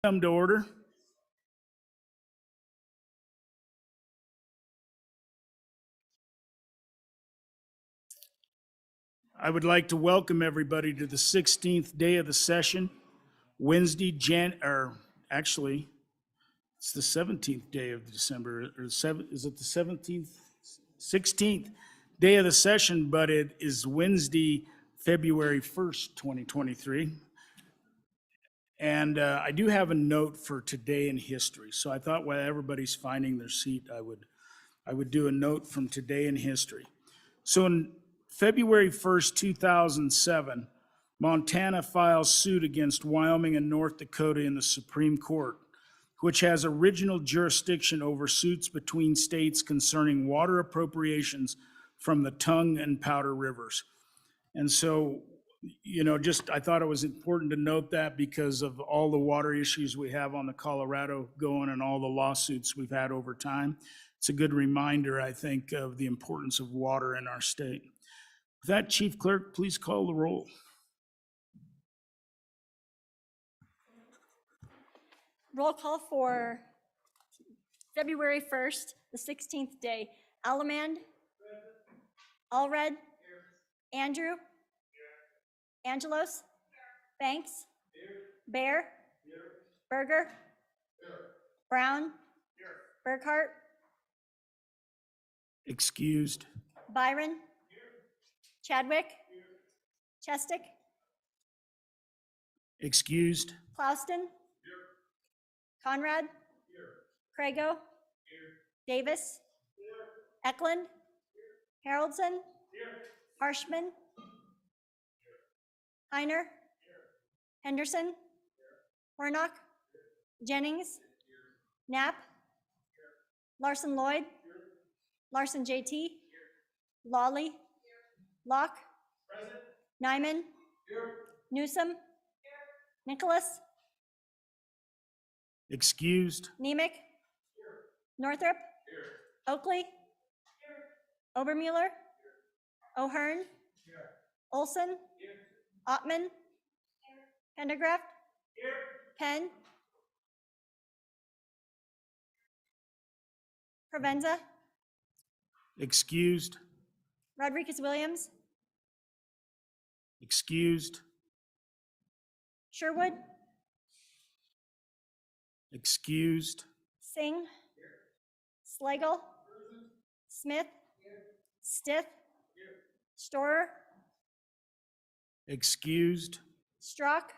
Come to order. I would like to welcome everybody to the 16th day of the session, Wednesday, it's the 17th day of December, is it the 17th? 16th day of the session, but it is Wednesday, February 1st, 2023. And I do have a note for today in history. So I thought while everybody's finding their seat, I would do a note from today in history. So in February 1st, 2007, Montana files suit against Wyoming and North Dakota in the Supreme Court, which has original jurisdiction over suits between states concerning water appropriations from the Tongue and Powder Rivers. And so, I thought it was important to note that because of all the water issues we have on the Colorado going and all the lawsuits we've had over time. It's a good reminder, I think, of the importance of water in our state. With that, Chief Clerk, please call the roll. Roll call for February 1st, the 16th day. Allemand? Allred? Andrew? Angelos? Banks? Bear? Berger? Brown? Burkhart? Excused. Byron? Chadwick? Chestick? Excused. Clouston? Conrad? Crago? Davis? Eklund? Haroldson? Harshman? Heiner? Henderson? Warnock? Jennings? Knapp? Larson Lloyd? Larson JT? Lawley? Locke? Nyman? Newsom? Nicholas? Excused. Nemec? Northrop? Oakley? Obermuller? O'Hearn? Olson? Ottman? Pendergraft? Penn? Provenza? Excused. Rodriguez Williams? Excused. Sherwood? Excused. Singh? Slagle? Smith? Stith? Storer? Excused. Strock?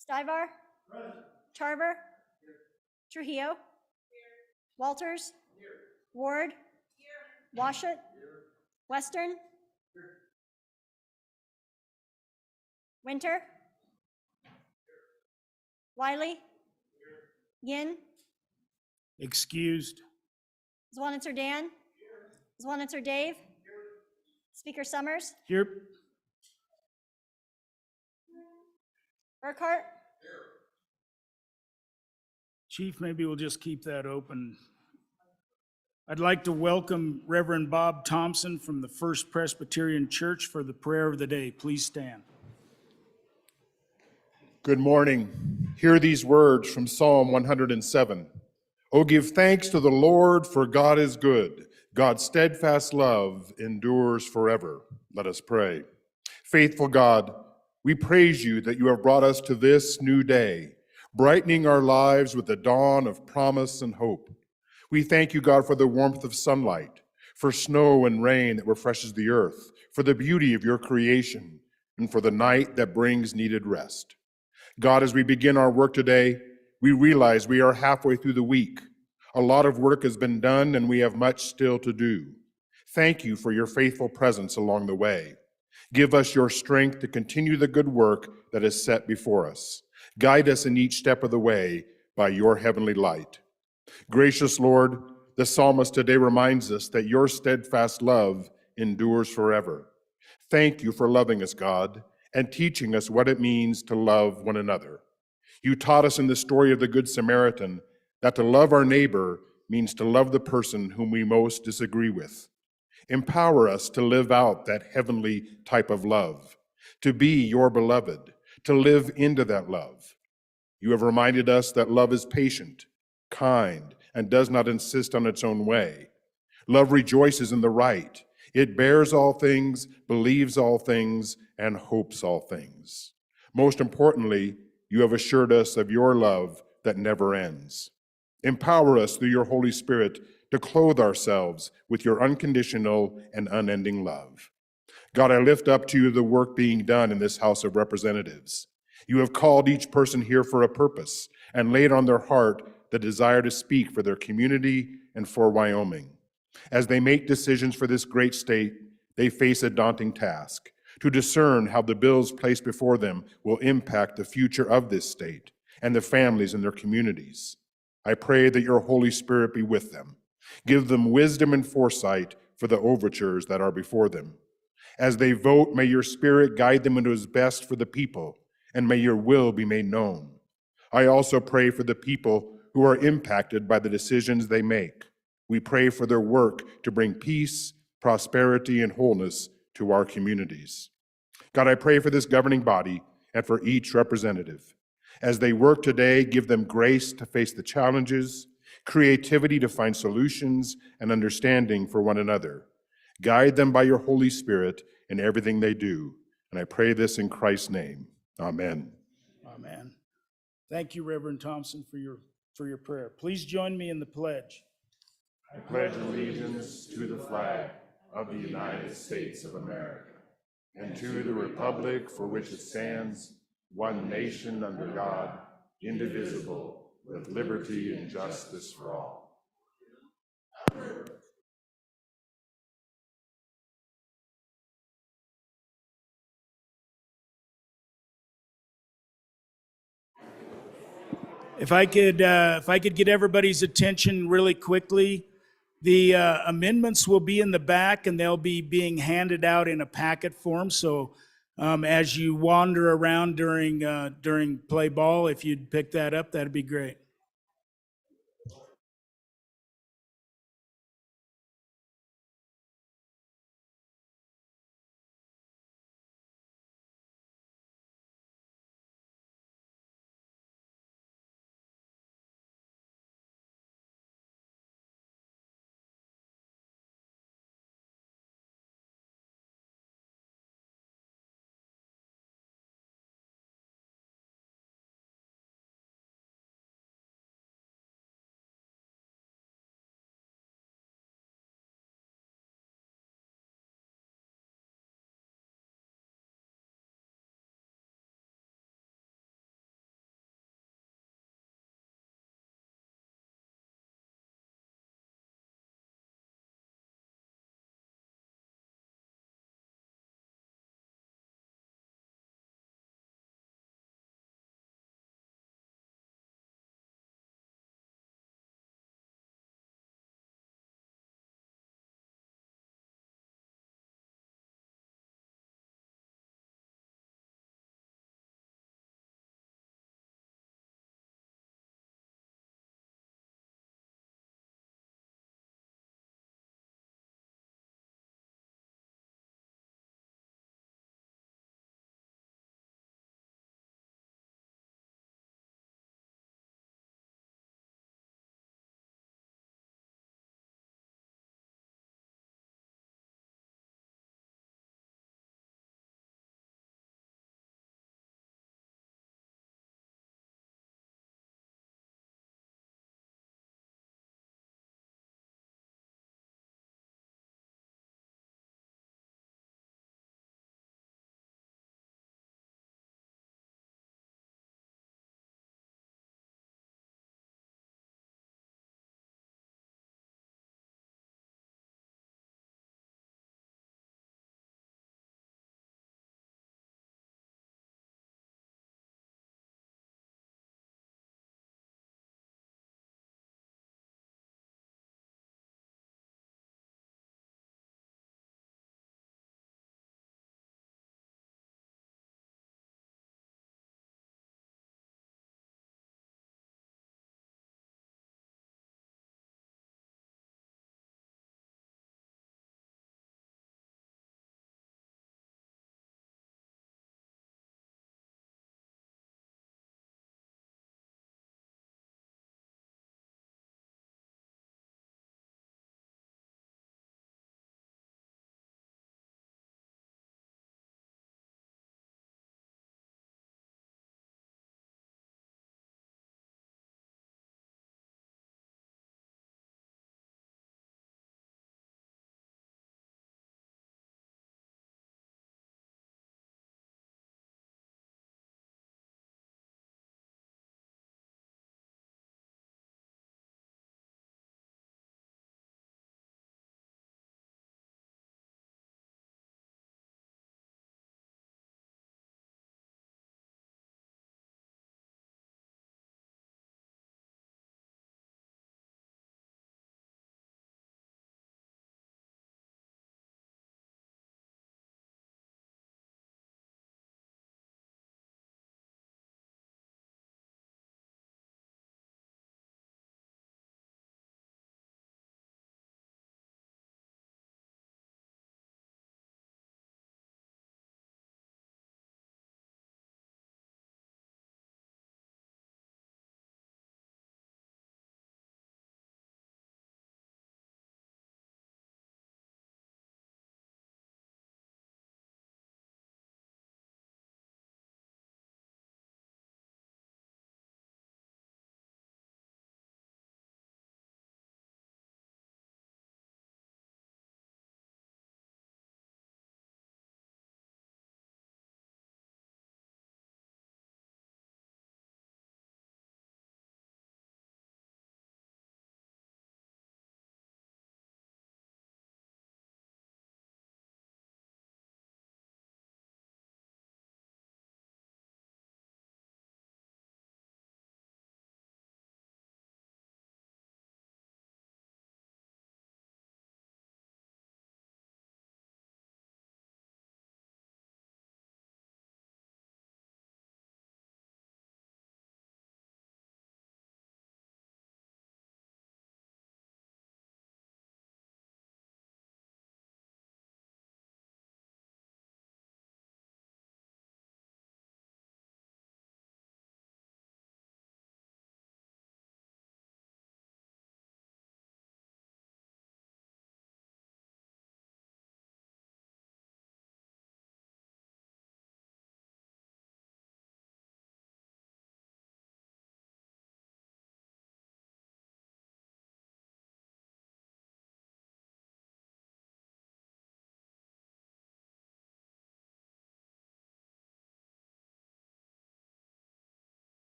Stivar? Tarver? Trujillo? Walters? Ward? Washut? Western? Winter? Wiley? Yin? Excused. Zwanitzer Dan? Zwanitzer Dave? Speaker Summers? Here. Burkhart? Chief, maybe we'll just keep that open. I'd like to welcome Reverend Bob Thompson from the First Presbyterian Church for the prayer of the day. Please stand. Good morning. Hear these words from Psalm 107. Oh, give thanks to the Lord, for God is good. God's steadfast love endures forever. Let us pray. Faithful God, we praise you that you have brought us to this new day, brightening our lives with the dawn of promise and hope. We thank you, God, for the warmth of sunlight, for snow and rain that refreshes the earth, for the beauty of your creation, and for the night that brings needed rest. God, as we begin our work today, we realize we are halfway through the week. A lot of work has been done, and we have much still to do. Thank you for your faithful presence along the way. Give us your strength to continue the good work that is set before us. Guide us in each step of the way by your heavenly light. Gracious Lord, the psalmist today reminds us that your steadfast love endures forever. Thank you for loving us, God, and teaching us what it means to love one another. You taught us in the story of the Good Samaritan that to love our neighbor means to love the person whom we most disagree with. Empower us to live out that heavenly type of love, to be your beloved, to live into that love. You have reminded us that love is patient, kind, and does not insist on its own way. Love rejoices in the right. It bears all things, believes all things, and hopes all things. Most importantly, you have assured us of your love that never ends. Empower us through your Holy Spirit to clothe ourselves with your unconditional and unending love. God, I lift up to you the work being done in this House of Representatives. You have called each person here for a purpose and laid on their heart the desire to speak for their community and for Wyoming. As they make decisions for this great state, they face a daunting task to discern how the bills placed before them will impact the future of this state and the families in their communities. I pray that your Holy Spirit be with them. Give them wisdom and foresight for the overtures that are before them. As they vote, may your Spirit guide them into his best for the people, and may your will be made known. I also pray for the people who are impacted by the decisions they make. We pray for their work to bring peace, prosperity, and wholeness to our communities. God, I pray for this governing body and for each representative. As they work today, give them grace to face the challenges, creativity to find solutions, and understanding for one another. Guide them by your Holy Spirit in everything they do. And I pray this in Christ's name. Amen. Amen. Thank you, Reverend Thompson, for your prayer. Please join me in the pledge. I pledge allegiance to the flag of the United States of America and to the republic for which it stands, one nation under God, indivisible, with liberty and justice for all. If I could get everybody's attention really quickly, the amendments will be in the back and they'll be being handed out in a packet form. So as you wander around during play ball, if you'd pick that up, that'd be great.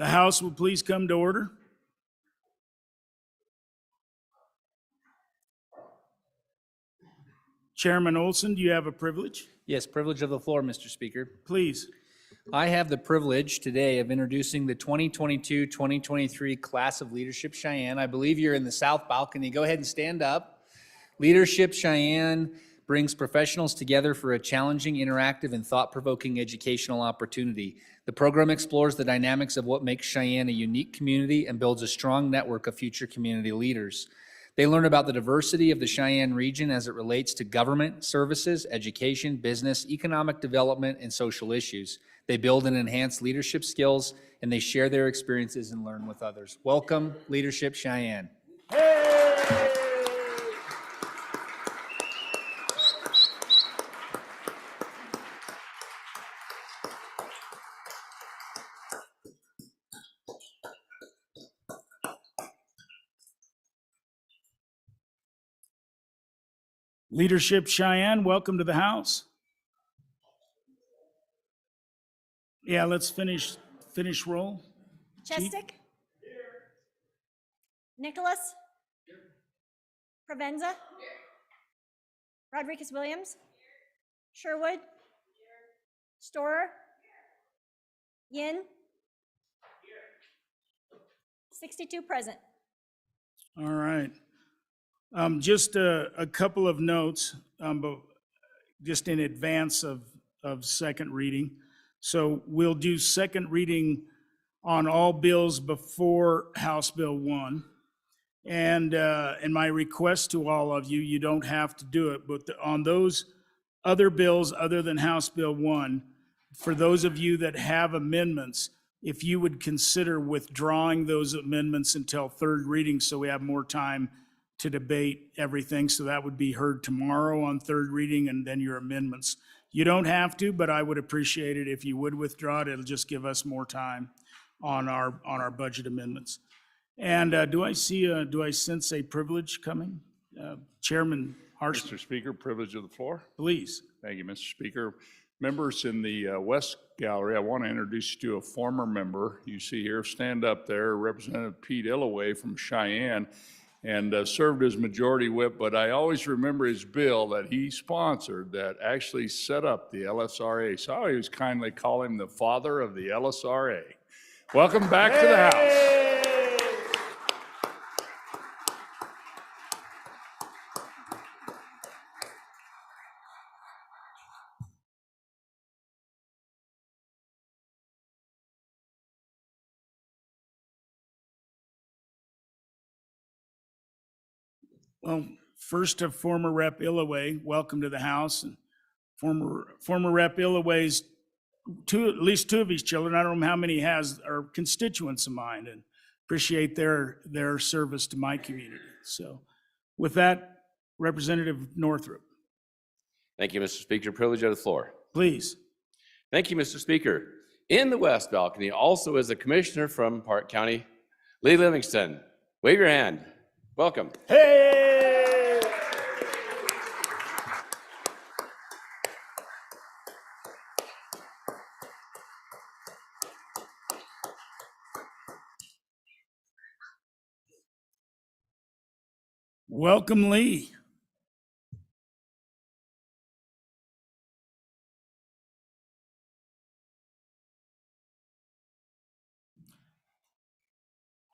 The House will please come to order. Chairman Olson, do you have a privilege? Yes, privilege of the floor, Mr. Speaker. Please. I have the privilege today of introducing the 2022-2023 class of Leadership Cheyenne. I believe you're in the south balcony. Go ahead and stand up. Leadership Cheyenne brings professionals together for a challenging, interactive, and thought-provoking educational opportunity. The program explores the dynamics of what makes Cheyenne a unique community and builds a strong network of future community leaders. They learn about the diversity of the Cheyenne region as it relates to government, services, education, business, economic development, and social issues. They build and enhance leadership skills, and they share their experiences and learn with others. Welcome, Leadership Cheyenne. Leadership Cheyenne, welcome to the House. Yeah, let's finish roll. Chestick? Nicholas? Provenza? Rodriguez Williams? Sherwood? Storer? Yin? 62 present. All right. Just a couple of notes, but just in advance of second reading. So we'll do second reading on all bills before House Bill 1. And my request to all of you, you don't have to do it, but on those other bills other than House Bill 1, for those of you that have amendments, if you would consider withdrawing those amendments until third reading so we have more time to debate everything. So that would be heard tomorrow on third reading and then your amendments. You don't have to, but I would appreciate it if you would withdraw it. It'll just give us more time on our budget amendments. And do I sense a privilege coming? Chairman Harshman, Mr. Speaker, privilege of the floor. please. Thank you, Mr. Speaker. Members in the West Gallery, I want to introduce you to a former member you see here. Stand up there, Representative Pete Illaway from Cheyenne, and served as majority whip, but I always remember his bill that he sponsored that actually set up the LSRA. So I always kindly call him the father of the LSRA. Welcome back to the House. Well, first to former Rep. Illaway, welcome to the House. And former Rep. Illaway's at least two of his children, I don't know how many he has, are constituents of mine, and appreciate their service to my community. So with that, Representative Northrup, Thank you, Mr. Speaker. Privilege of the floor. please. Thank you, Mr. Speaker. In the West balcony also is a commissioner from Park County, Lee Livingston. Wave your hand. Welcome. Hey! Welcome, Lee.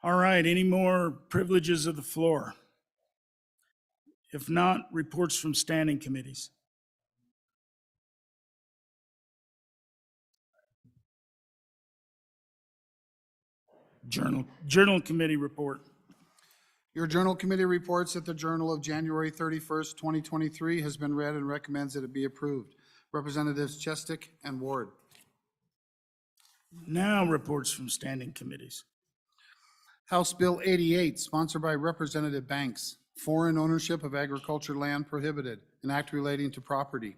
All right, any more privileges of the floor? If not, reports from standing committees. Journal committee report. Your Journal Committee reports that the Journal of January 31st, 2023 has been read and recommends that it be approved. Representatives Chestick and Ward. Now reports from standing committees. House Bill 88, sponsored by Representative Banks, Foreign Ownership of Agriculture Land Prohibited, an act relating to property.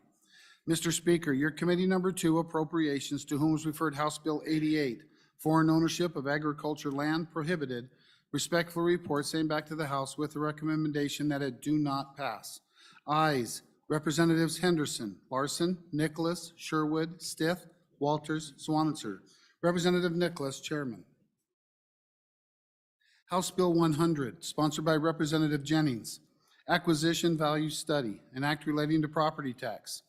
Mr. Speaker, your Committee Number 2 Appropriations, to whom is referred House Bill 88, Foreign Ownership of Agriculture Land Prohibited, respectfully report same back to the House with the recommendation that it do not pass. Ayes, Representatives Henderson, Larson, Nicholas, Sherwood, Stith, Walters, Swanitzer. Representative Nicholas, Chairman. House Bill 100, sponsored by Representative Jennings, Acquisition Value Study, an act relating to property tax.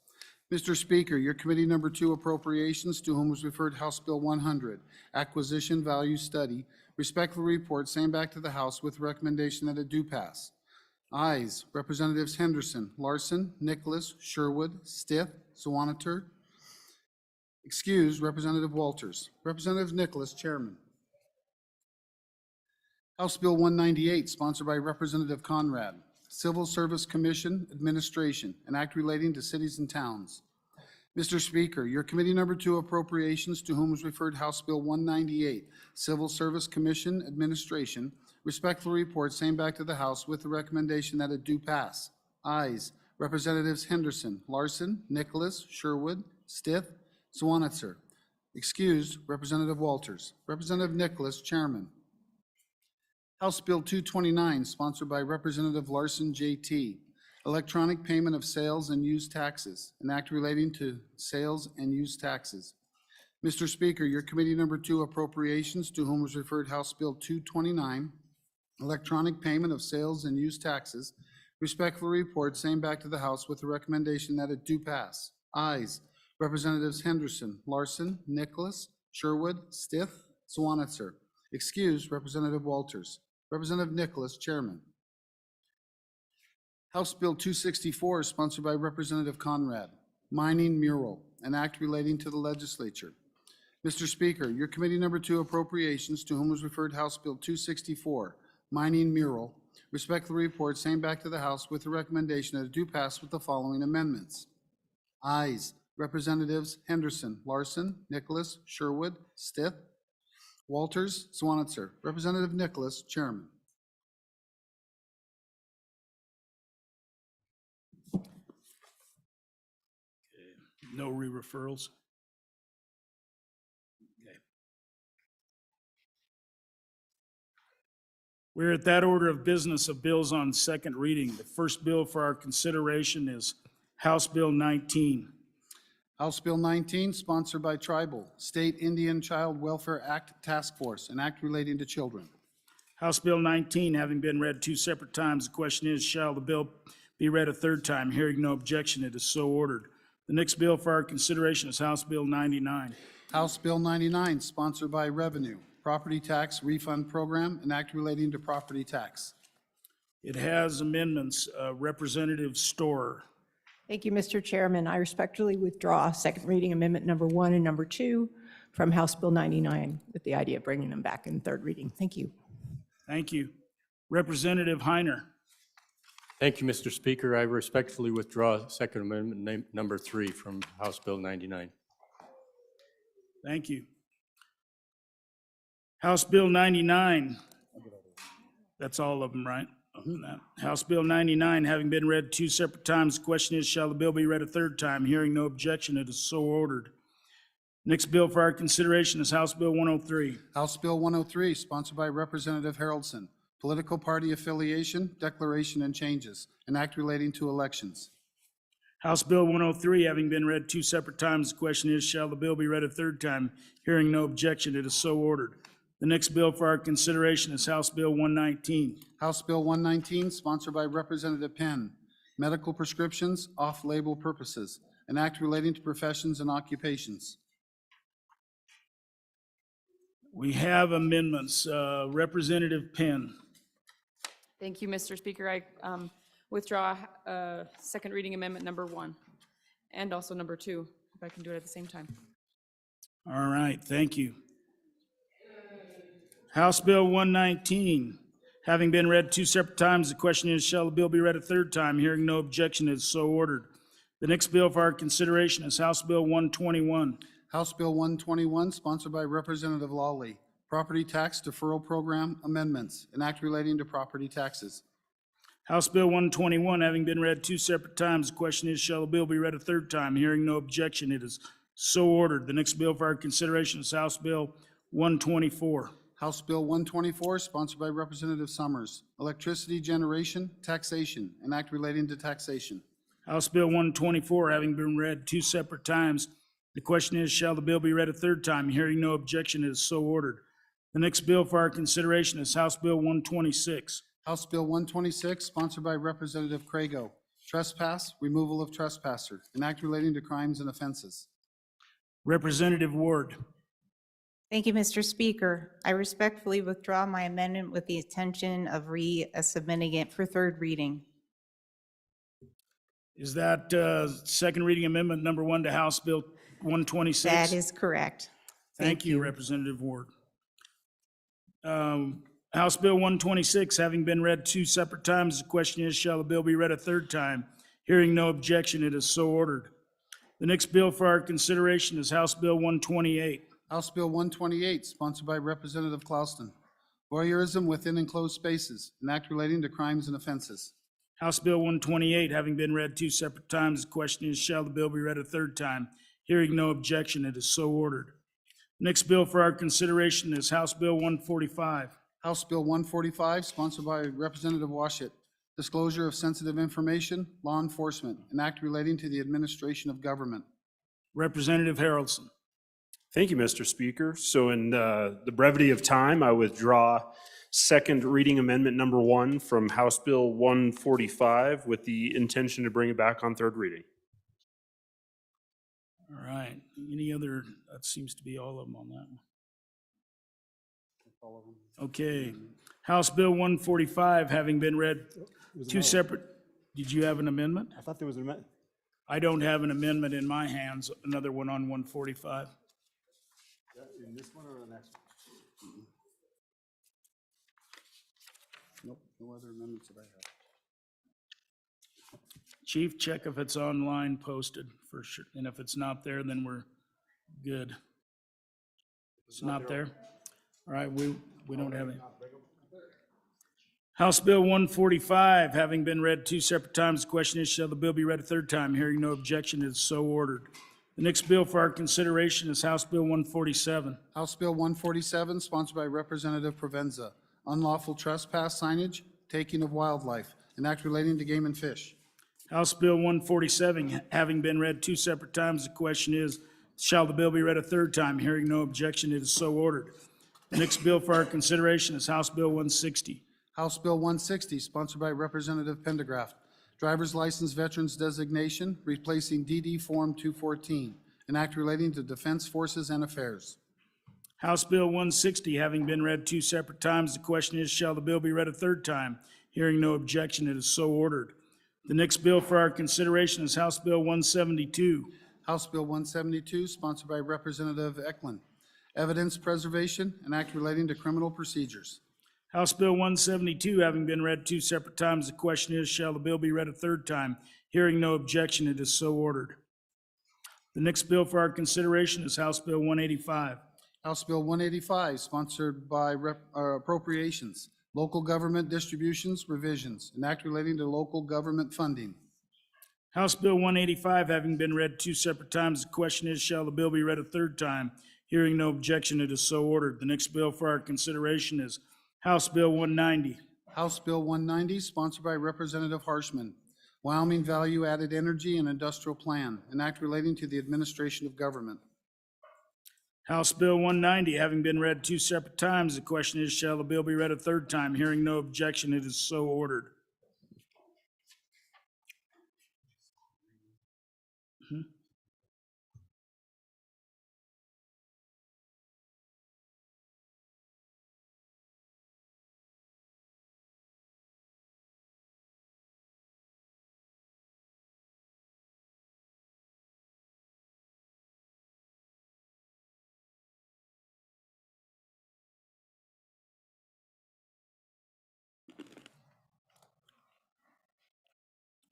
Mr. Speaker, your Committee Number 2 Appropriations, to whom was referred House Bill 100, Acquisition Value Study, respectfully report same back to the House with recommendation that it do pass. Ayes, Representatives Henderson, Larson, Nicholas, Sherwood, Stith, Swaneter. Excused, Representative Walters. Representative Nicholas, Chairman. House Bill 198, sponsored by Representative Conrad, Civil Service Commission Administration, an act relating to cities and towns. Mr. Speaker, your Committee Number 2 Appropriations, to whom was referred House Bill 198, Civil Service Commission Administration, respectfully report same back to the House with the recommendation that it do pass. Ayes, Representatives Henderson, Larson, Nicholas, Sherwood, Stith, Swanitzer. Excused, Representative Walters. Representative Nicholas, Chairman. House Bill 229, sponsored by Representative Larson, J.T., Electronic Payment of Sales and Use Taxes, an act relating to sales and use taxes. Mr. Speaker, your Committee Number 2 Appropriations, to whom was referred House Bill 229, Electronic Payment of Sales and Use Taxes, respectfully report same back to the House with the recommendation that it do pass. Ayes, Representatives Henderson, Larson, Nicholas, Sherwood, Stith, Swanitzer. Excused, Representative Walters. Representative Nicholas, Chairman. House Bill 264, sponsored by Representative Conrad, Mining Mural, an act relating to the legislature. Mr. Speaker, your Committee Number 2 Appropriations, to whom was referred House Bill 264, Mining Mural, respectfully report same back to the House with the recommendation that it do pass with the following amendments. Ayes, Representatives Henderson, Larson, Nicholas, Sherwood, Stith, Walters, Swanitzer. Representative Nicholas, Chairman. No re-referrals? Okay. We're at that order of business of bills on second reading. The first bill for our consideration is House Bill 19. House Bill 19, sponsored by Tribal, State Indian Child Welfare Act Task Force, an act relating to children. House Bill 19 having been read two separate times, the question is, shall the bill be read a third time? Hearing no objection, it is so ordered. The next bill for our consideration is House Bill 99. House Bill 99, sponsored by Revenue, Property Tax Refund Program, an act relating to property tax. It has amendments. Representative Storer. Thank you, Mr. Chairman. I respectfully withdraw second reading amendment number 1 and number 2 from House Bill 99 with the idea of bringing them back in third reading. Thank you. Thank you. Representative Heiner. Thank you, Mr. Speaker. I respectfully withdraw Second Amendment number 3 from House Bill 99. Thank you. House Bill 99. That's all of them, right? House Bill 99 having been read two separate times, the question is, shall the bill be read a third time? Hearing no objection, it is so ordered. Next bill for our consideration is House Bill 103. House Bill 103, sponsored by Representative Haroldson, Political Party Affiliation, Declaration and Changes, an act relating to elections. House Bill 103 having been read two separate times, the question is, shall the bill be read a third time? Hearing no objection, it is so ordered. The next bill for our consideration is House Bill 119. House Bill 119, sponsored by Representative Penn, Medical Prescriptions, Off-Label Purposes, an act relating to professions and occupations. We have amendments. Representative Penn. Thank you, Mr. Speaker. I withdraw second reading amendment number 1 and also number 2, if I can do it at the same time. All right, thank you. House Bill 119, having been read two separate times, the question is, shall the bill be read a third time? Hearing no objection, it is so ordered. The next bill for our consideration is House Bill 121. House Bill 121, sponsored by Representative Lawley, Property Tax Deferral Program Amendments, an act relating to property taxes. House Bill 121, having been read two separate times, the question is, shall the bill be read a third time? Hearing no objection, it is so ordered. The next bill for our consideration is House Bill 124. House Bill 124, sponsored by Representative Summers, Electricity Generation, Taxation, an act relating to taxation. House Bill 124, having been read two separate times, the question is, shall the bill be read a third time? Hearing no objection, it is so ordered. The next bill for our consideration is House Bill 126. House Bill 126, sponsored by Representative Crago. Trespass, removal of trespasser, an act relating to crimes and offenses. Representative Ward. Thank you, Mr. Speaker. I respectfully withdraw my amendment with the intention of resubmitting it for third reading. Is that second reading amendment number 1 to House Bill 126? That is correct. Thank you, Representative Ward. House Bill 126, having been read 2 separate times, the question is, shall the bill be read a third time? Hearing no objection, it is so ordered. The next bill for our consideration is House Bill 128. House Bill 128, sponsored by Representative Clauston. Voyeurism within enclosed spaces, an act relating to crimes and offenses. House Bill 128, having been read 2 separate times, the question is, shall the bill be read a third time? Hearing no objection, it is so ordered. Next bill for our consideration is House Bill 145. House Bill 145, sponsored by Representative Washit. Disclosure of sensitive information, law enforcement, an act relating to the administration of government. Representative Harrelson. Thank you, Mr. Speaker. So in the brevity of time, I withdraw second reading amendment number 1 from House Bill 145 with the intention to bring it back on third reading. All right. Any other, that seems to be all of them on that one. Okay. House Bill 145, having been read 2 separate, did you have an amendment? I thought there was an amendment. I don't have an amendment in my hands, another one on 145. In this one or the next one? Nope, no other amendments that I have. Chief, check if it's online posted for sure, and if it's not there, then we're good. It's not there? All right, we don't have any. House Bill 145, having been read 2 separate times, the question is, shall the bill be read a third time? Hearing no objection, it is so ordered. The next bill for our consideration is House Bill 147. House Bill 147, sponsored by Representative Provenza. Unlawful trespass signage, taking of wildlife, an act relating to game and fish. House Bill 147, having been read 2 separate times, the question is, shall the bill be read a third time? Hearing no objection, it is so ordered. The next bill for our consideration is House Bill 160. House Bill 160, sponsored by Representative Pendergraft. Driver's license veterans designation, replacing DD Form 214, an act relating to defense forces and affairs. House Bill 160, having been read 2 separate times, the question is, shall the bill be read a third time? Hearing no objection, it is so ordered. The next bill for our consideration is House Bill 172. House Bill 172, sponsored by Representative Eklund. Evidence preservation, an act relating to criminal procedures. House Bill 172, having been read 2 separate times, the question is, shall the bill be read a third time? Hearing no objection, it is so ordered. The next bill for our consideration is House Bill 185. House Bill 185, sponsored by appropriations, local government distributions revisions, an act relating to local government funding. House Bill 185, having been read 2 separate times, the question is, shall the bill be read a third time? Hearing no objection, it is so ordered. The next bill for our consideration is House Bill 190. House Bill 190, sponsored by Representative Harshman. Wyoming Value Added Energy and Industrial Plan, an act relating to the administration of government. House Bill 190, having been read 2 separate times, the question is, shall the bill be read a third time? Hearing no objection, it is so ordered.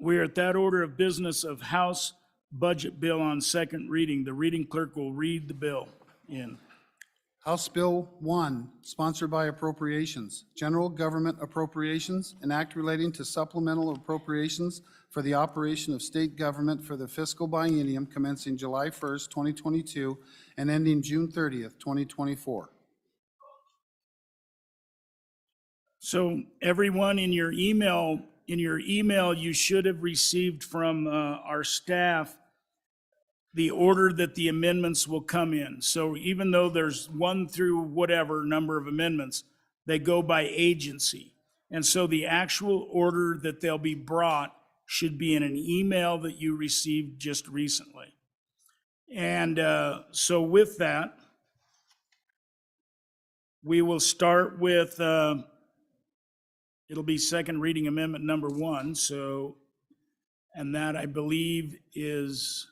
We are at that order of business of House Budget Bill on second reading. The reading clerk will read the bill in. House Bill 1, sponsored by appropriations, general government appropriations, an act relating to supplemental appropriations for the operation of state government for the fiscal biennium commencing July 1st, 2022, and ending June 30th, 2024. So everyone in your email, you should have received from our staff the order that the amendments will come in. So even though there's 1 through whatever number of amendments, they go by agency. And so the actual order that they'll be brought should be in an email that you received just recently. And so with that, we will start with, it'll be second reading amendment number 1. So, and that I believe is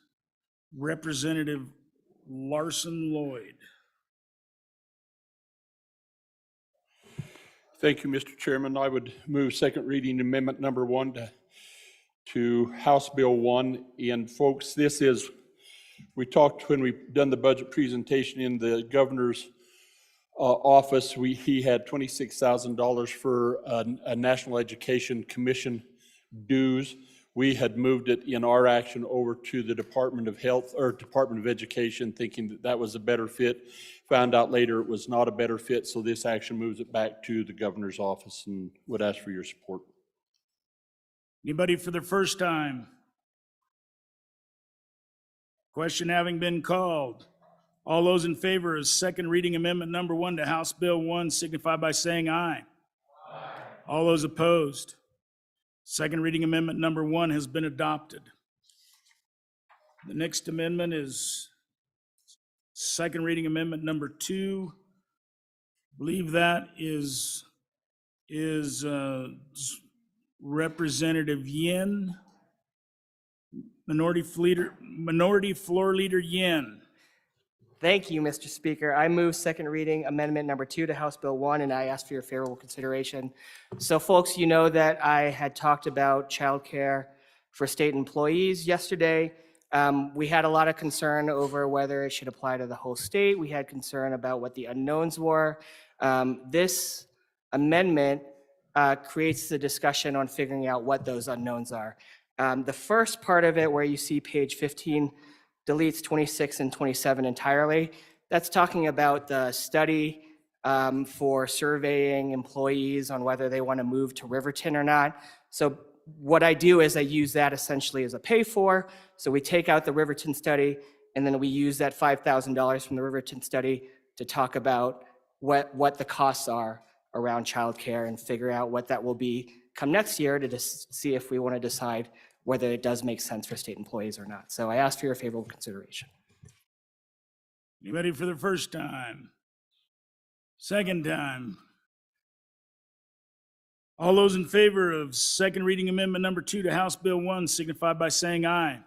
Representative Larson Lloyd. Thank you, Mr. Chairman. I would move second reading amendment number 1 to House Bill 1. And folks, this is, we talked when we done the budget presentation in the governor's office, he had $26,000 for a National Education Commission dues. We had moved it in our action over to the Department of Health or Department of Education, thinking that that was a better fit. Found out later it was not a better fit, so this action moves it back to the governor's office and would ask for your support. Anybody for the first time? Question having been called. All those in favor of second reading amendment number 1 to House Bill 1 signify by saying aye. Aye. All those opposed? Second reading amendment number 1 has been adopted. The next amendment is second reading amendment number 2. I believe that is Representative Yin, Minority Floor Leader Yin. Thank you, Mr. Speaker. I move second reading amendment number 2 to House Bill 1, and I ask for your favorable consideration. So folks, you know that I had talked about childcare for state employees yesterday. We had a lot of concern over whether it should apply to the whole state. We had concern about what the unknowns were. This amendment creates the discussion on figuring out what those unknowns are. The first part of it, where you see page 15, deletes 26 and 27 entirely. That's talking about the study for surveying employees on whether they want to move to Riverton or not. So what I do is I use that essentially as a pay for. So we take out the Riverton study, and then we use that $5,000 from the Riverton study to talk about what the costs are around childcare and figure out what that will be come next year to just see if we want to decide whether it does make sense for state employees or not. So I ask for your favorable consideration. Anybody for the first time? Second time? All those in favor of second reading amendment number 2 to House Bill 1 signify by saying aye.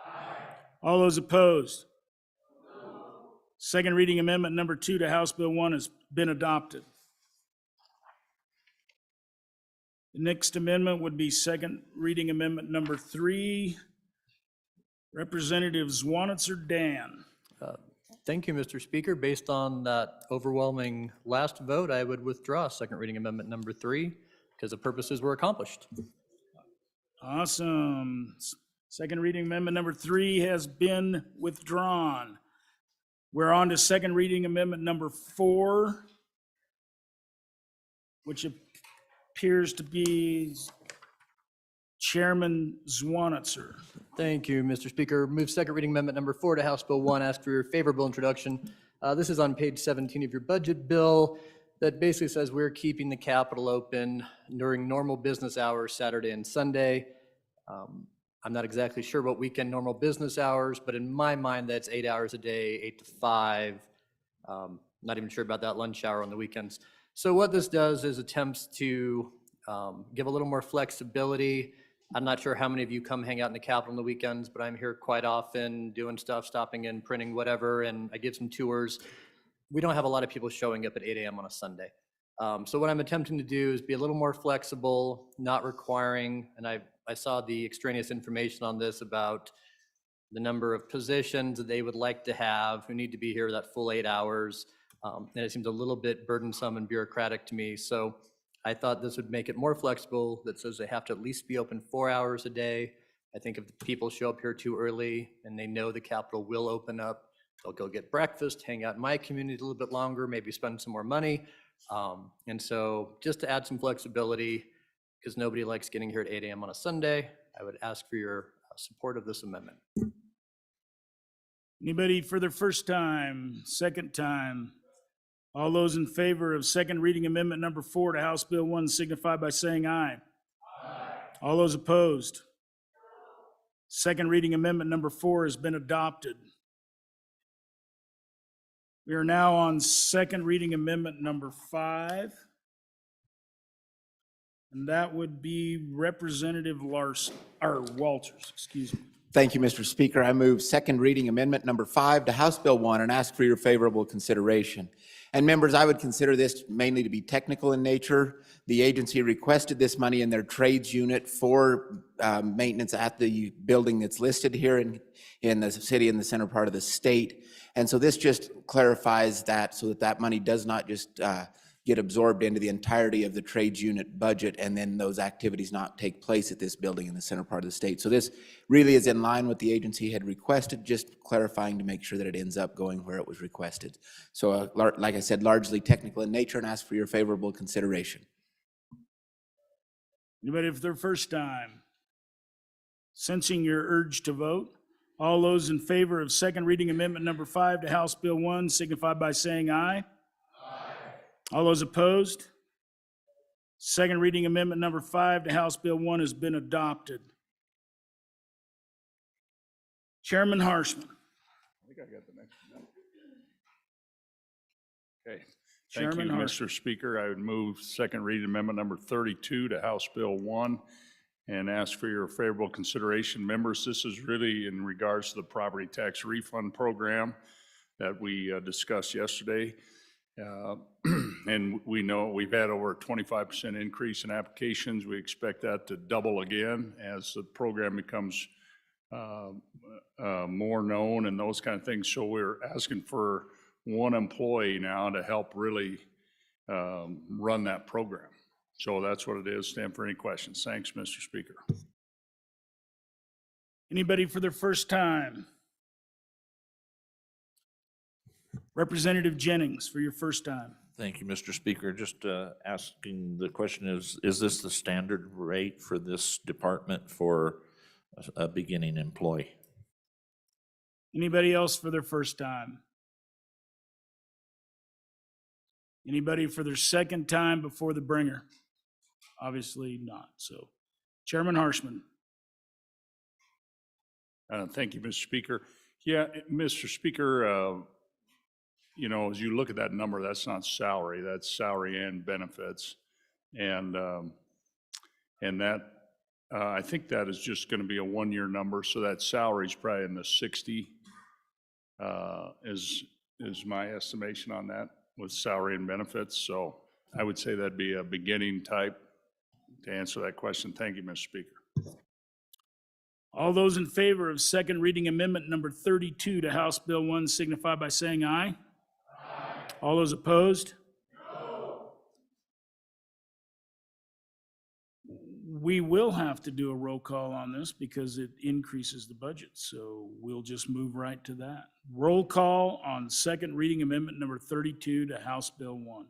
Aye. All those opposed? No. Second reading amendment number 2 to House Bill 1 has been adopted. The next amendment would be second reading amendment number 3. Representative Zwanitzer Dan. Thank you, Mr. Speaker. Based on that overwhelming last vote, I would withdraw second reading amendment number 3 because the purposes were accomplished. Awesome. Second reading amendment number 3 has been withdrawn. We're on to second reading amendment number 4, which appears to be Chairman Zwanitzer. Thank you, Mr. Speaker. Move second reading amendment number 4 to House Bill 1. Ask for your favorable introduction. This is on page 17 of your budget bill that basically says we're keeping the Capitol open during normal business hours, Saturday and Sunday. I'm not exactly sure what weekend normal business hours, but in my mind, that's 8 hours a day, 8 to 5. Not even sure about that lunch hour on the weekends. So what this does is attempts to give a little more flexibility. I'm not sure how many of you come hang out in the Capitol on the weekends, but I'm here quite often doing stuff, stopping in, printing, whatever, and I give some tours. We don't have a lot of people showing up at 8 a.m. on a Sunday. So what I'm attempting to do is be a little more flexible, not requiring, and I saw the extraneous information on this about the number of positions that they would like to have who need to be here that full 8 hours. And it seems a little bit burdensome and bureaucratic to me. So I thought this would make it more flexible, that says they have to at least be open 4 hours a day. I think if people show up here too early and they know the Capitol will open up, they'll go get breakfast, hang out in my community a little bit longer, maybe spend some more money. And so just to add some flexibility, because nobody likes getting here at 8 a.m. on a Sunday, I would ask for your support of this amendment. Anybody for their first time, second time? All those in favor of second reading amendment number 4 to House Bill 1 signify by saying aye. Aye. All those opposed? Second reading amendment number 4 has been adopted. We are now on second reading amendment number 5. And that would be Representative Walters, excuse me. Thank you, Mr. Speaker. I move second reading amendment number 5 to House Bill 1 and ask for your favorable consideration. And members, I would consider this mainly to be technical in nature. The agency requested this money in their trades unit for maintenance at the building that's listed here in the city in the center part of the state. And so this just clarifies that so that that money does not just get absorbed into the entirety of the trades unit budget and then those activities not take place at this building in the center part of the state. So this really is in line with the agency had requested, just clarifying to make sure that it ends up going where it was requested. So like I said, largely technical in nature and ask for your favorable consideration. Anybody for their first time? Sensing your urge to vote, all those in favor of second reading amendment number 5 to House Bill 1 signify by saying aye. All those opposed? Second reading amendment number 5 to House Bill 1 has been adopted. Chairman Harshman. I think I got the next one. Okay. Thank Chairman you, Harshman. Mr. Speaker. I would move second reading amendment number 32 to House Bill 1 and ask for your favorable consideration. Members, this is really in regards to the property tax refund program that we discussed yesterday. And we know we've had over a 25% increase in applications. We expect that to double again as the program becomes more known and those kind of things. So we're asking for one employee now to help really run that program. So that's what it is. Stand for any questions. Thanks, Mr. Speaker. Anybody for their first time? Representative Jennings for your first time. Thank you, Mr. Speaker. Just asking, the question is this the standard rate for this department for a beginning employee? Anybody else for their first time? Anybody for their second time before the bringer? Obviously not. So Chairman Harshman. Thank you, Mr. Speaker. Yeah, Mr. Speaker, you know, as you look at that number, that's not salary, that's salary and benefits. And that, I think that is just going to be a one-year number. So that salary is probably in the 60 is my estimation on that with salary and benefits. So I would say that'd be a beginning type to answer that question. Thank you, Mr. Speaker. All those in favor of second reading amendment number 32 to House Bill 1 signify by saying aye. Aye. All those opposed? No. We will have to do a roll call on this because it increases the budget. So we'll just move right to that. Roll call on second reading amendment number 32 to House Bill 1.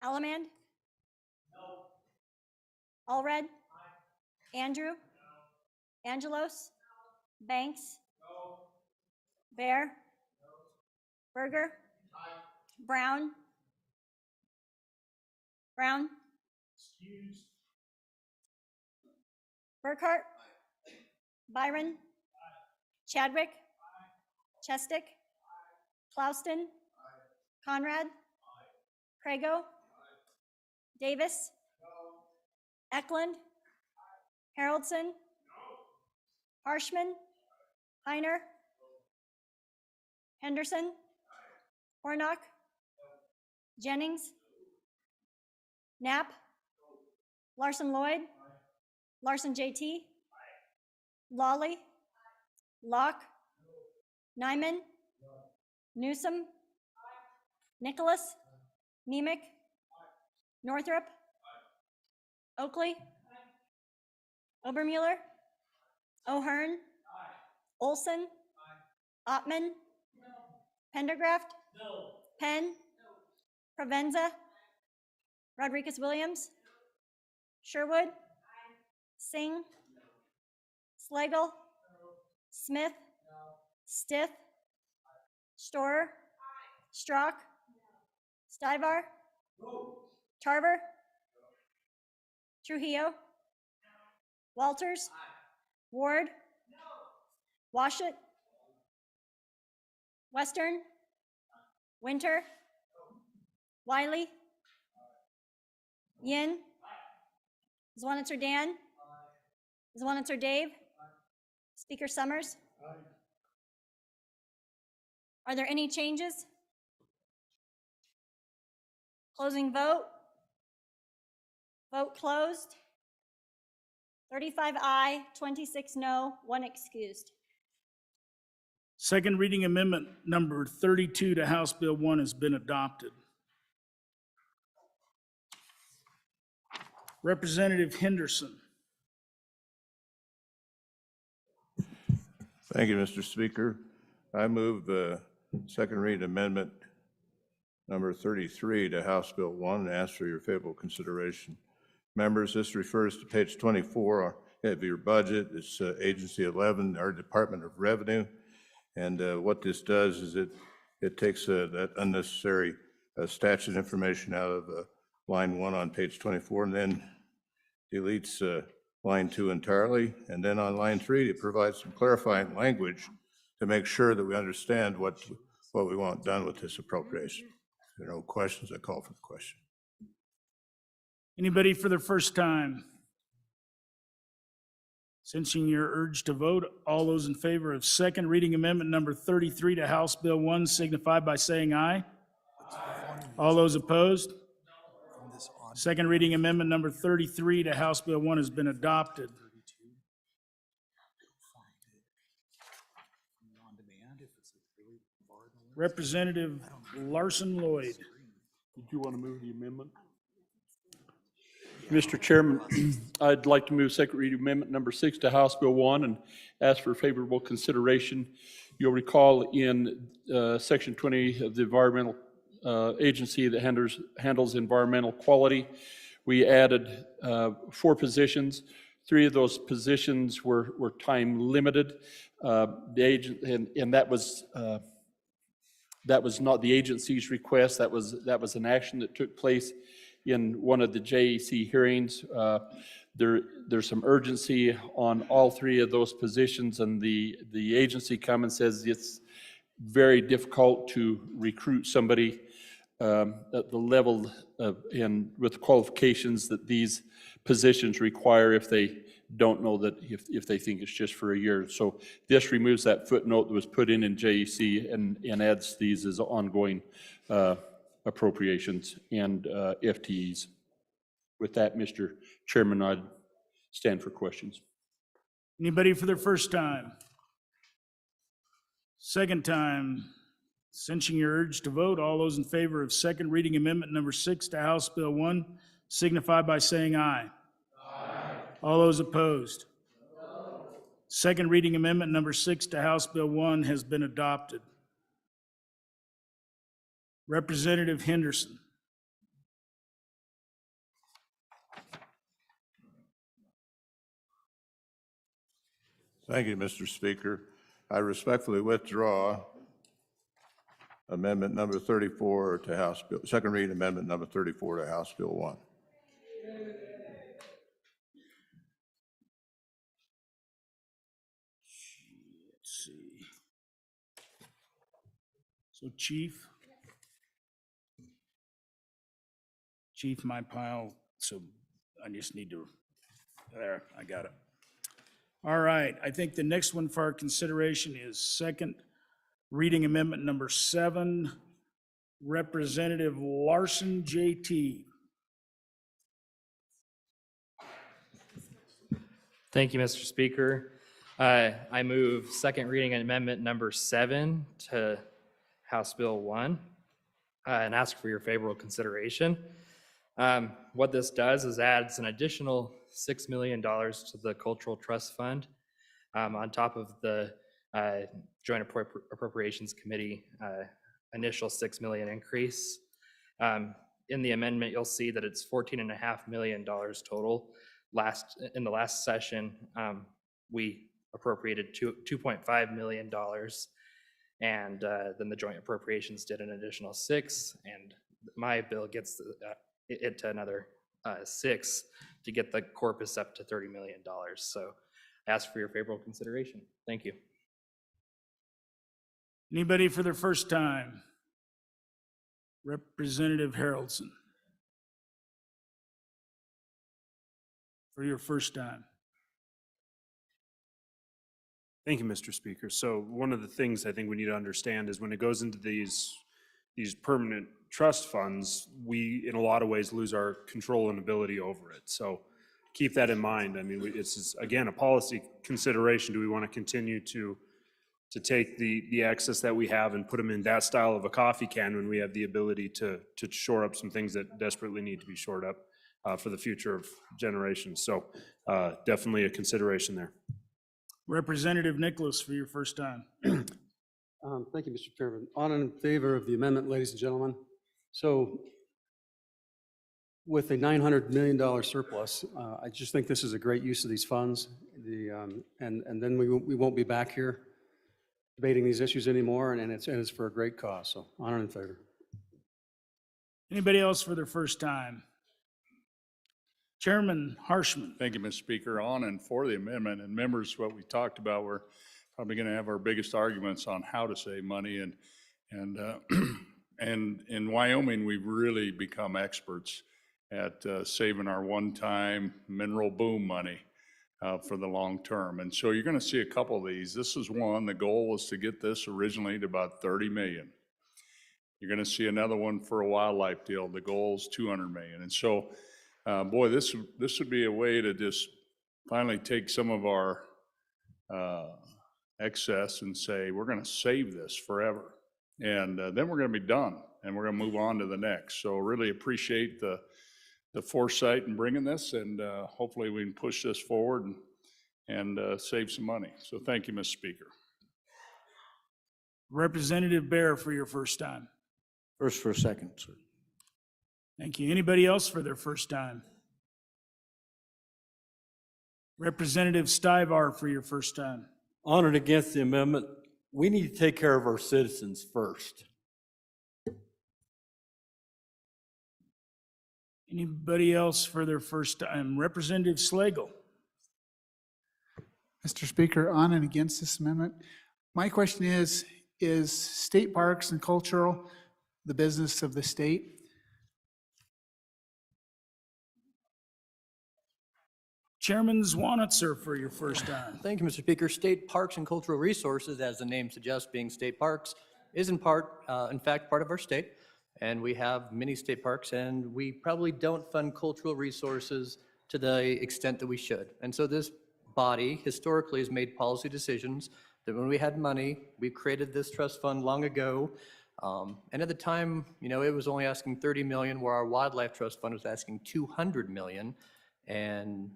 Allemand? No. Allred? Aye. Andrew? No. Angelos? No. Banks? No. Bear? No. Berger? Aye. Brown? Brown? Excuse. Burkhart? Aye. Byron? Aye. Chadwick? Aye. Chestick? Aye. Clauston? Aye. Conrad? Aye. Crago? Davis? No. Eklund? Haroldson? Harshman? Heiner? Henderson? Hornock? Jennings? Knapp? Larson Lloyd? Larson JT? Lawley? Locke? Nyman? Newsom? Nicholas? Nemec? Northrup? Oakley? Obermuller? O'Hearn? Olson? Ottman? Pendergraft? Penn? Provenza? Rodriguez Williams? Sherwood? Singh? Slagle? Smith? Stith? Storer? Strock? Stivar? Tarver? Trujillo? Walters? Ward? Washut? Western? Winter? Wiley? Yin? Zwanitzer Dan? Zwanitzer Dave? Speaker Summers? Are there any changes? Closing vote? Vote closed. 35 aye, 26 no, 1 excused. Second reading amendment number 32 to House Bill 1 has been adopted. Representative Henderson. Thank you, Mr. Speaker. I move the second reading amendment number 33 to House Bill 1 and ask for your favorable consideration. Members, this refers to page 24 of your budget. It's Agency 11, our Department of Revenue. And what this does is it takes that unnecessary statute information out of line 1 on page 24 and then deletes line 2 entirely. And then on line 3, it provides some clarifying language to make sure that we understand what we want done with this appropriation. If there are no questions, I call for the question. Anybody for the first time? Sensing your urge to vote, all those in favor of second reading amendment number 33 to House Bill 1 signify by saying aye. All those opposed? Second reading amendment number 33 to House Bill 1 has been adopted. Representative Larson Lloyd. Did you want to move the amendment? Mr. Chairman, I'd like to move second reading amendment number 6 to House Bill 1 and ask for favorable consideration. You'll recall in Section 20 of the Environmental Agency that handles environmental quality, we added 4 positions. 3 of those positions were time limited. The agent and that was not the agency's request. That was an action that took place in one of the JEC hearings. There's some urgency on all 3 of those positions, and the agency comes and says it's very difficult to recruit somebody at the level of, and with qualifications that these positions require if they don't know that if they think it's just for a year. So this removes that footnote that was put in JEC and adds these as ongoing appropriations and FTEs. With that, Mr. Chairman, I'd stand for questions. Anybody for their first time? Second time? Sensing your urge to vote, all those in favor of second reading amendment number 6 to House Bill 1 signify by saying aye. Aye. All those opposed? No. Second reading amendment number 6 to House Bill 1 has been adopted. Representative Henderson. Thank you, Mr. Speaker. I respectfully withdraw amendment number 34 to House Bill, second reading amendment number 34 to House Bill 1. Let's see. So Chief, my pile, so I just need to, there, I got it. All right, I think the next one for our consideration is second reading amendment number 7, Representative Larson, JT. Thank you, Mr. Speaker. I move second reading amendment number 7 to House Bill 1 and ask for your favorable consideration. What this does is adds an additional $6 million to the Cultural Trust Fund on top of the Joint Appropriations Committee initial $6 million increase. In the amendment, you'll see that it's $14.5 million total. In the last session, we appropriated $2.5 million, and then the Joint Appropriations did an additional 6, and my bill gets it to another 6 to get the corpus up to $30 million. So I ask for your favorable consideration. Thank you. Anybody for their first time? Representative Haroldson. For your first time. Thank you, Mr. Speaker. So one of the things I think we need to understand is when it goes into these permanent trust funds, we, in a lot of ways, lose our control and ability over it. So keep that in mind. I mean, it's, again, a policy consideration. Do we want to continue to take the excess that we have and put them in that style of a coffee can when we have the ability to shore up some things that desperately need to be shored up for the future of generations? So definitely a consideration there. Representative Nicholas for your first time. Thank you, Mr. Chairman. On and in favor of the amendment, ladies and gentlemen. So with a $900 million surplus, I just think this is a great use of these funds. And then we won't be back here debating these issues anymore, and it's for a great cause. So on and in favor. Anybody else for their first time? Chairman Harshman. Thank you, Mr. Speaker. On and for the amendment, and members, what we talked about, we're probably going to have our biggest arguments on how to save money, and in Wyoming, we've really become experts at saving our one-time mineral boom money for the long term. And so you're going to see a couple of these. This is one. The goal was to get this originally to about 30 million. You're going to see another one for a wildlife deal. The goal is 200 million. And so, boy, this would be a way to just finally take some of our excess and say, we're going to save this forever. And then we're going to be done, and we're going to move on to the next. So really appreciate the foresight in bringing this, and hopefully we can push this forward and save some money. So thank you, Mr. Speaker. Representative Bear for your first time. First for a second, sir. Thank you. Anybody else for their first time? Representative Stivar for your first time. On and against the amendment, we need to take care of our citizens first. Anybody else for their first time? Representative Slagle. Mr. Speaker, on and against this amendment. My question is state parks and cultural the business of the state? Chairman Zwanitzer for your first time. Thank you, Mr. Speaker. State Parks and Cultural Resources, as the name suggests, being state parks, is in fact, part of our state. And we have many state parks, and we probably don't fund cultural resources to the extent that we should. And so this body historically has made policy decisions that when we had money, we created this trust fund long ago. And at the time, it was only asking 30 million, where our wildlife trust fund was asking 200 million. And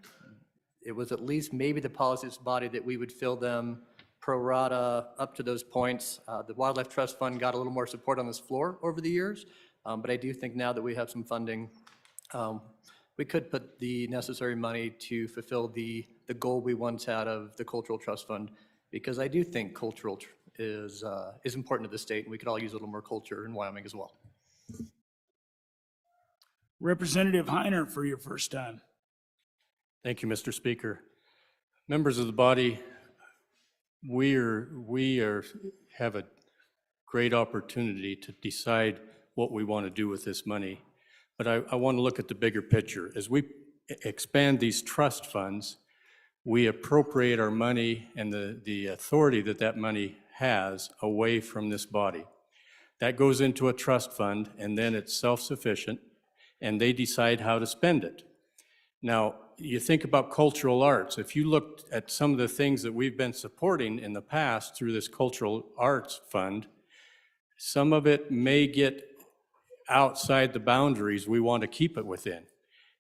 it was at least maybe the policy body that we would fill them pro rata up to those points. The Wildlife Trust Fund got a little more support on this floor over the years, but I do think now that we have some funding, we could put the necessary money to fulfill the goal we once had of the Cultural Trust Fund, because I do think cultural is important to the state, and we could all use a little more culture in Wyoming as well. Representative Heiner for your first time. Thank you, Mr. Speaker. Members of the body, we have a great opportunity to decide what we want to do with this money. But I want to look at the bigger picture. As we expand these trust funds, we appropriate our money and the authority that that money has away from this body. That goes into a trust fund, and then it's self-sufficient, and they decide how to spend it. Now, you think about cultural arts. If you looked at some of the things that we've been supporting in the past through this cultural arts fund, some of it may get outside the boundaries we want to keep it within.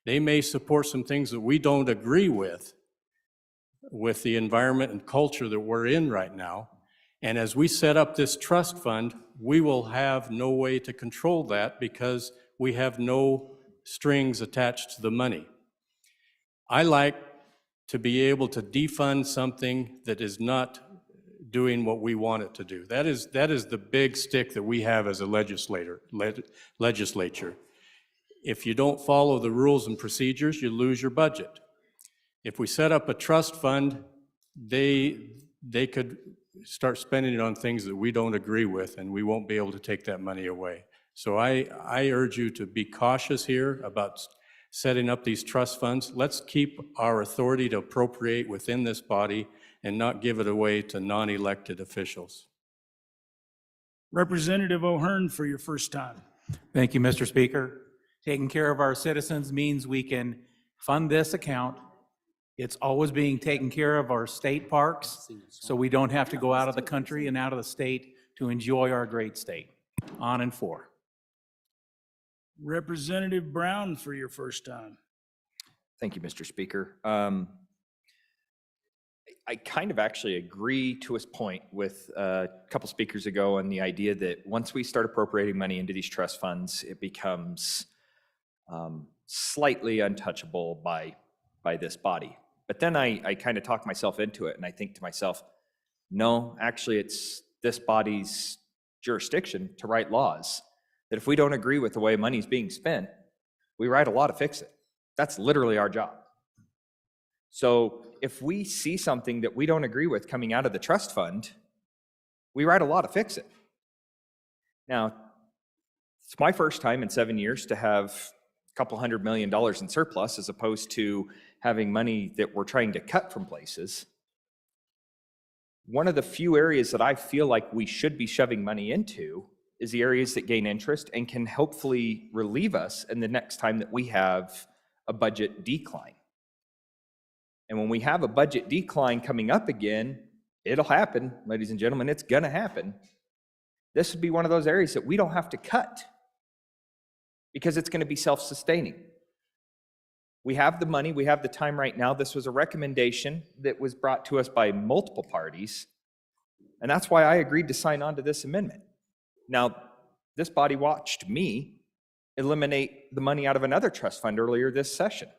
They may support some things that we don't agree with the environment and culture that we're in right now. And as we set up this trust fund, we will have no way to control that because we have no strings attached to the money. I like to be able to defund something that is not doing what we want it to do. That is the big stick that we have as a legislature. If you don't follow the rules and procedures, you lose your budget. If we set up a trust fund, they could start spending it on things that we don't agree with, and we won't be able to take that money away. So I urge you to be cautious here about setting up these trust funds. Let's keep our authority to appropriate within this body and not give it away to non-elected officials. Representative O'Hearn for your first time. Thank you, Mr. Speaker. Taking care of our citizens means we can fund this account. It's always being taken care of our state parks, so we don't have to go out of the country and out of the state to enjoy our great state. On and for. Representative Brown for your first time. Thank you, Mr. Speaker. I kind of actually agree to a point with a couple speakers ago on the idea that once we start appropriating money into these trust funds, it becomes slightly untouchable by this body. But then I kind of talk myself into it, and I think to myself, no, actually it's this body's jurisdiction to write laws, that if we don't agree with the way money's being spent, we write a law to fix it. That's literally our job. So if we see something that we don't agree with coming out of the trust fund, we write a law to fix it. Now, it's my first time in 7 years to have a couple $100 million in surplus as opposed to having money that we're trying to cut from places. One of the few areas that I feel like we should be shoving money into is the areas that gain interest and can hopefully relieve us in the next time that we have a budget decline. And when we have a budget decline coming up again, it'll happen, ladies and gentlemen, it's gonna happen. This would be one of those areas that we don't have to cut because it's gonna be self-sustaining. We have the money, we have the time right now. This was a recommendation that was brought to us by multiple parties, and that's why I agreed to sign on to this amendment. Now, this body watched me eliminate the money out of another trust fund earlier this session.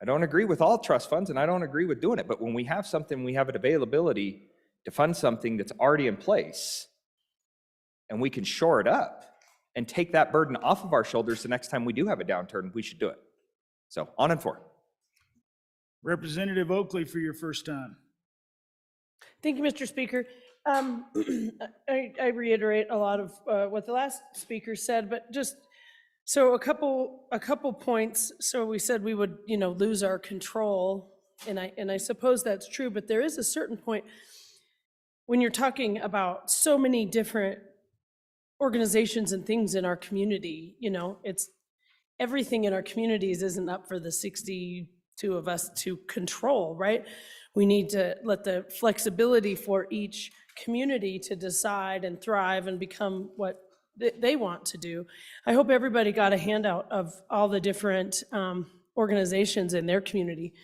I don't agree with all trust funds, and I don't agree with doing it, but when we have something, we have an availability to fund something that's already in place, and we can shore it up and take that burden off of our shoulders the next time we do have a downturn, we should do it. So, on and for. Representative Oakley for your first time. Thank you, Mr. Speaker. I reiterate a lot of what the last speaker said, but just so a couple points. So we said we would, lose our control, and I suppose that's true. But there is a certain point when you're talking about so many different organizations and things in our community. It's everything in our communities isn't up for the 62 of us to control, right? We need to let the flexibility for each community to decide and thrive and become what they want to do. I hope everybody got a handout of all the different organizations in their community.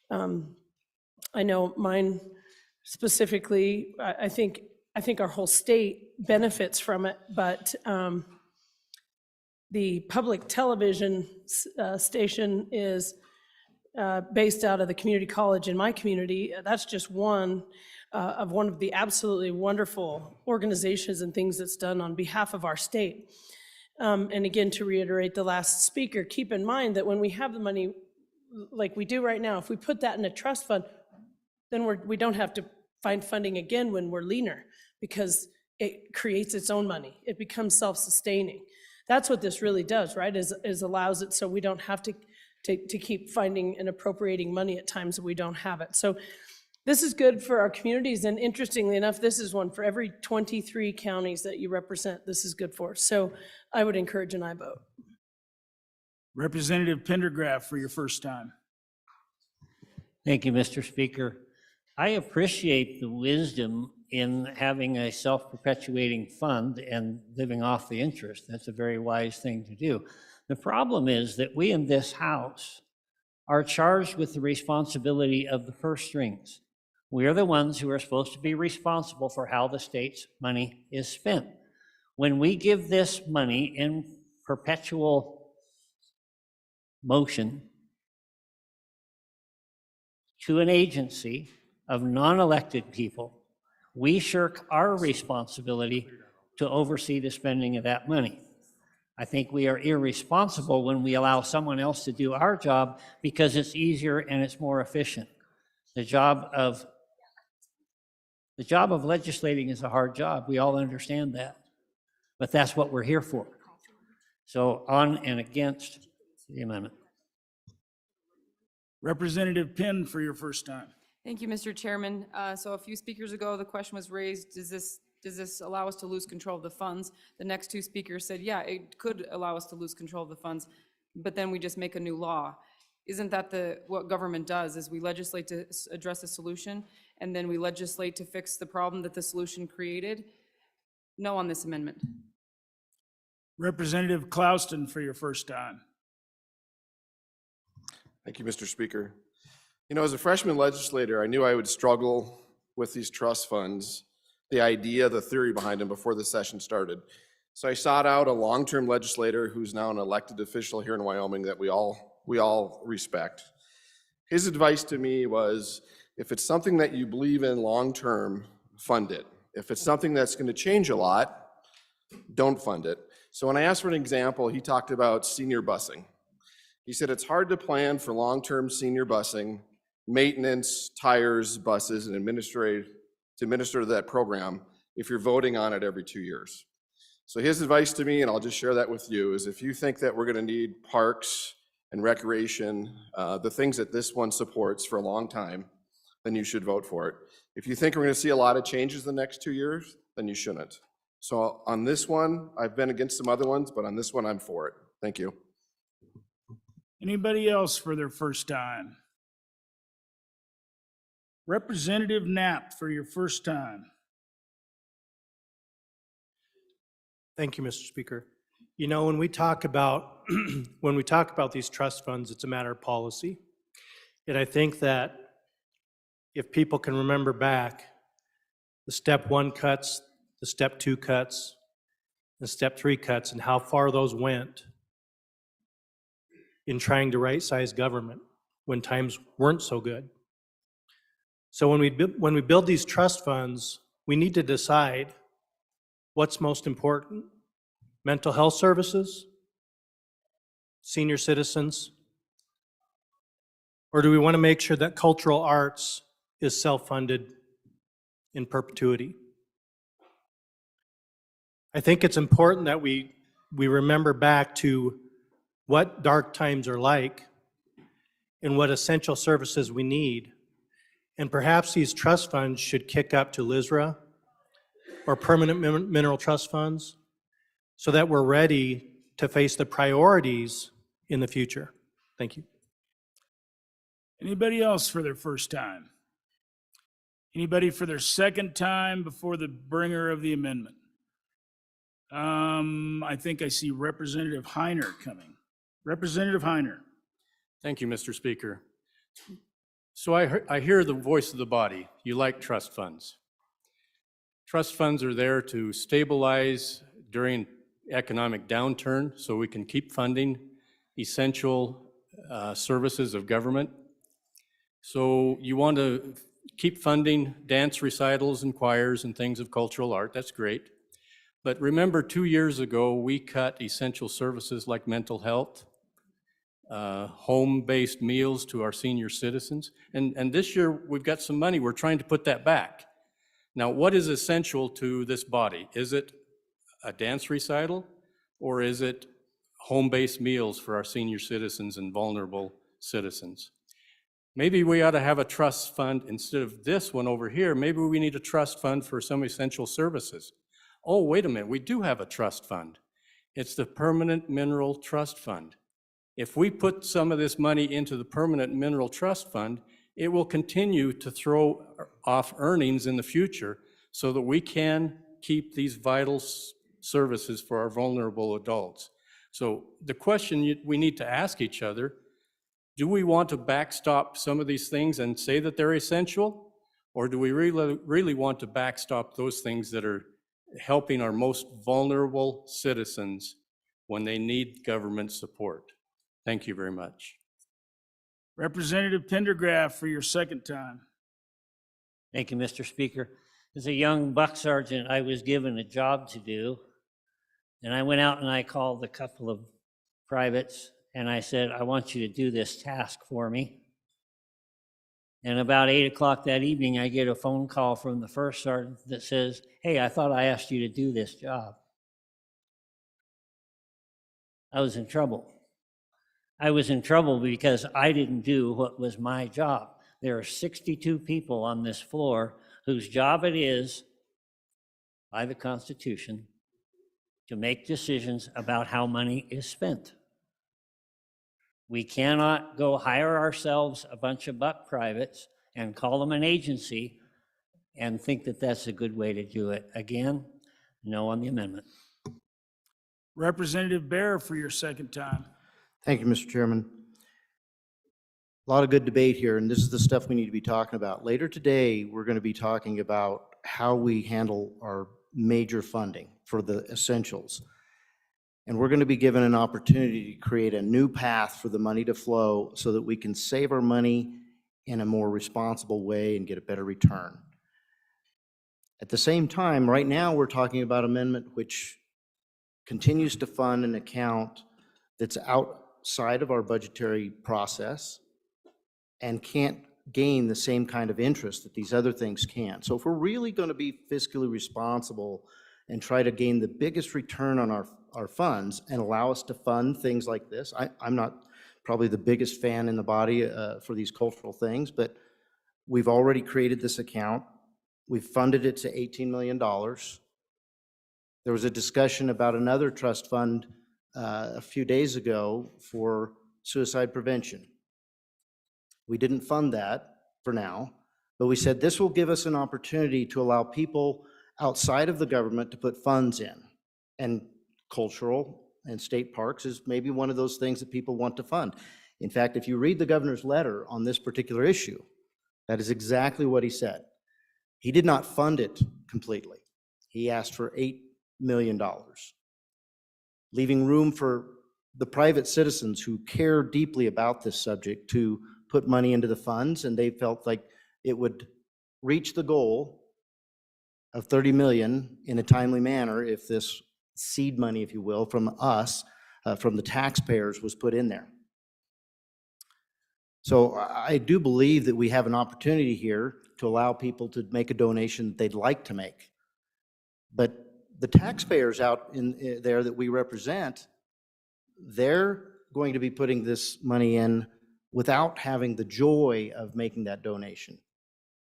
I know mine specifically, I think our whole state benefits from it, but the public television station is based out of the community college in my community. That's just one of the absolutely wonderful organizations and things that's done on behalf of our state. And again, to reiterate the last speaker, keep in mind that when we have the money like we do right now, if we put that in a trust fund, then we don't have to find funding again when we're leaner, because it creates its own money. It becomes self-sustaining. That's what this really does, right? Is allows it so we don't have to to keep finding and appropriating money at times that we don't have it. So this is good for our communities, and interestingly enough, this is one for every 23 counties that you represent, this is good for. So I would encourage an aye vote. Representative Pendergraft for your first time. Thank you, Mr. Speaker. I appreciate the wisdom in having a self-perpetuating fund and living off the interest. That's a very wise thing to do. The problem is that we in this House are charged with the responsibility of the purse strings. We are the ones who are supposed to be responsible for how the state's money is spent. When we give this money in perpetual motion to an agency of non-elected people, we shirk our responsibility to oversee the spending of that money. I think we are irresponsible when we allow someone else to do our job because it's easier and it's more efficient. The job of legislating is a hard job. We all understand that. But that's what we're here for. So on and against the amendment. Representative Penn for your first time. Thank you, Mr. Chairman. So a few speakers ago, the question was raised, does this allow us to lose control of the funds? The next two speakers said, yeah, it could allow us to lose control of the funds, but then we just make a new law. Isn't that what government does, is we legislate to address a solution, and then we legislate to fix the problem that the solution created? No on this amendment. Representative Clouston for your first time. Thank you, Mr. Speaker. You know, as a freshman legislator, I knew I would struggle with these trust funds, the idea, the theory behind them before the session started. So I sought out a long-term legislator who's now an elected official here in Wyoming that we all respect. His advice to me was, if it's something that you believe in long-term, fund it. If it's something that's going to change a lot, don't fund it. So when I asked for an example, he talked about senior busing. He said it's hard to plan for long-term senior busing, maintenance, tires, buses, and administer that program if you're voting on it every 2 years. So his advice to me, and I'll just share that with you, is if you think that we're going to need parks and recreation, the things that this one supports for a long time, then you should vote for it. If you think we're going to see a lot of changes the next 2 years, then you shouldn't. So on this one, I've been against some other ones, but on this one, I'm for it. Thank you. Anybody else for their first time? Representative Knapp for your first time. Thank you, Mr. Speaker. You know, when we talk about these trust funds, it's a matter of policy. And I think that if people can remember back, the step 1 cuts, the step 2 cuts, the step 3 cuts, and how far those went in trying to right-size government when times weren't so good. So when we build these trust funds, we need to decide what's most important: mental health services, senior citizens, or do we want to make sure that cultural arts is self-funded in perpetuity? I think it's important that we remember back to what dark times are like and what essential services we need. And perhaps these trust funds should kick up to LISRA or permanent mineral trust funds so that we're ready to face the priorities in the future. Thank you. Anybody else for their first time? Anybody for their second time before the bringer of the amendment? I think I see Representative Heiner coming. Representative Heiner. Thank you, Mr. Speaker. So I hear the voice of the body. You like trust funds. Trust funds are there to stabilize during economic downturn so we can keep funding essential services of government. So you want to keep funding dance recitals and choirs and things of cultural art. That's great. But remember, 2 years ago, we cut essential services like mental health, home-based meals to our senior citizens. And this year, we've got some money. We're trying to put that back. Now, what is essential to this body? Is it a dance recital, or is it home-based meals for our senior citizens and vulnerable citizens. Maybe we ought to have a trust fund instead of this one over here. Maybe we need a trust fund for some essential services. Oh, wait a minute, we do have a trust fund. It's the Permanent Mineral Trust Fund. If we put some of this money into the Permanent Mineral Trust Fund, it will continue to throw off earnings in the future so that we can keep these vital services for our vulnerable adults. So the question we need to ask each other, do we want to backstop some of these things and say that they're essential? Or do we really want to backstop those things that are helping our most vulnerable citizens when they need government support? Thank you very much. Representative Pendergraft for your second time. Thank you, Mr. Speaker. As a young buck sergeant, I was given a job to do. And I went out and I called a couple of privates and I said, I want you to do this task for me. And about 8 o'clock that evening, I get a phone call from the first sergeant that says, hey, I thought I asked you to do this job. I was in trouble. I was in trouble because I didn't do what was my job. There are 62 people on this floor whose job it is, by the Constitution, to make decisions about how money is spent. We cannot go hire ourselves a bunch of buck privates and call them an agency and think that that's a good way to do it. Again, no on the amendment. Representative Bear for your second time. Thank you, Mr. Chairman. A lot of good debate here, and this is the stuff we need to be talking about. Later today, we're going to be talking about how we handle our major funding for the essentials. And we're going to be given an opportunity to create a new path for the money to flow so that we can save our money in a more responsible way and get a better return. At the same time, right now, we're talking about amendment which continues to fund an account that's outside of our budgetary process and can't gain the same kind of interest that these other things can. So if we're really going to be fiscally responsible and try to gain the biggest return on our funds and allow us to fund things like this, I'm not probably the biggest fan in the body for these cultural things, but we've already created this account. We've funded it to $18 million. There was a discussion about another trust fund a few days ago for suicide prevention. We didn't fund that for now, but we said this will give us an opportunity to allow people outside of the government to put funds in. And cultural and state parks is maybe one of those things that people want to fund. In fact, if you read the governor's letter on this particular issue, that is exactly what he said. He did not fund it completely. He asked for $8 million, leaving room for the private citizens who care deeply about this subject to put money into the funds, and they felt like it would reach the goal of 30 million in a timely manner if this seed money, if you will, from us, from the taxpayers was put in there. So I do believe that we have an opportunity here to allow people to make a donation that they'd like to make. But the taxpayers out in there that we represent, they're going to be putting this money in without having the joy of making that donation.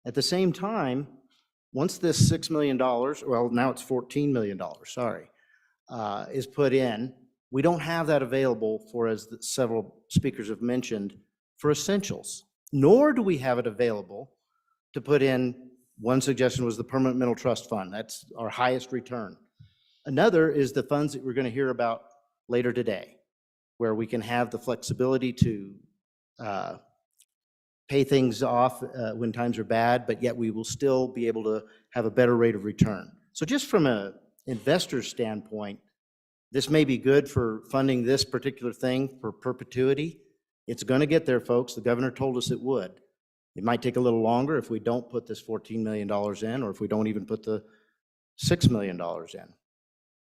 At the same time, once this $6 million, well, now it's $14 million, sorry, is put in, we don't have that available for, as several speakers have mentioned, for essentials, nor do we have it available to put in. One suggestion was the Permanent Mineral Trust Fund. That's our highest return. Another is the funds that we're going to hear about later today, where we can have the flexibility to pay things off when times are bad, but yet we will still be able to have a better rate of return. So just from an investor's standpoint, this may be good for funding this particular thing for perpetuity. It's going to get there, folks. The governor told us it would. It might take a little longer if we don't put this $14 million in, or if we don't even put the $6 million in.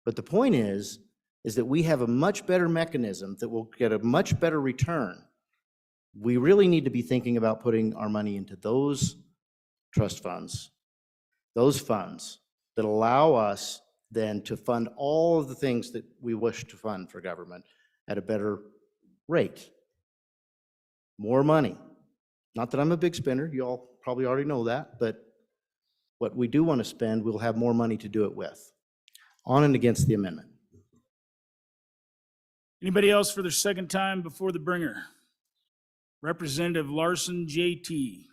But the point is that we have a much better mechanism that will get a much better return. We really need to be thinking about putting our money into those trust funds, those funds that allow us then to fund all of the things that we wish to fund for government, at a better rate. More money. Not that I'm a big spender, you all probably already know that, but what we do want to spend, we'll have more money to do it with. On and against the amendment. Anybody else for their second time before the bringer? Representative Larson, JT.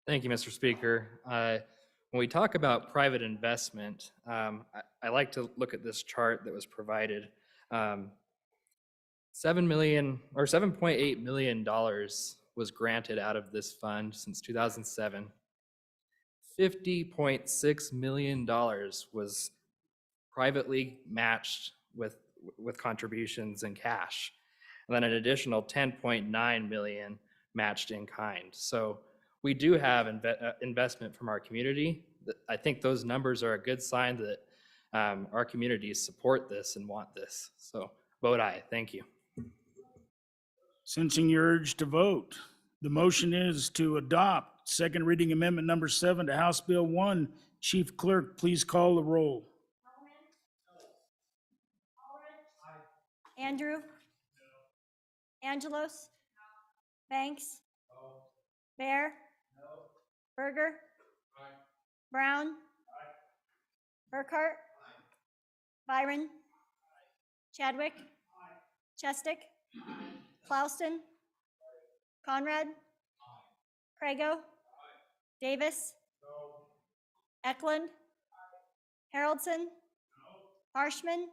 Thank you, Mr. Speaker. When we talk about private investment, I like to look at this chart that was provided. $7.8 million was granted out of this fund since 2007. $50.6 million was privately matched with contributions in cash. And then an additional 10.9 million matched in kind. So we do have investment from our community. I think those numbers are a good sign that our communities support this and want this. So vote aye. Thank you. Sensing your urge to vote, the motion is to adopt second reading amendment number 7 to House Bill 1. Chief Clerk, please call the roll. Andrew? Angelos? Banks? Bear? Berger? Brown? Burkhart? Byron? Chadwick? Chestick? Clauston? Conrad? Crago? Davis? Eklund? Haroldson? Harshman?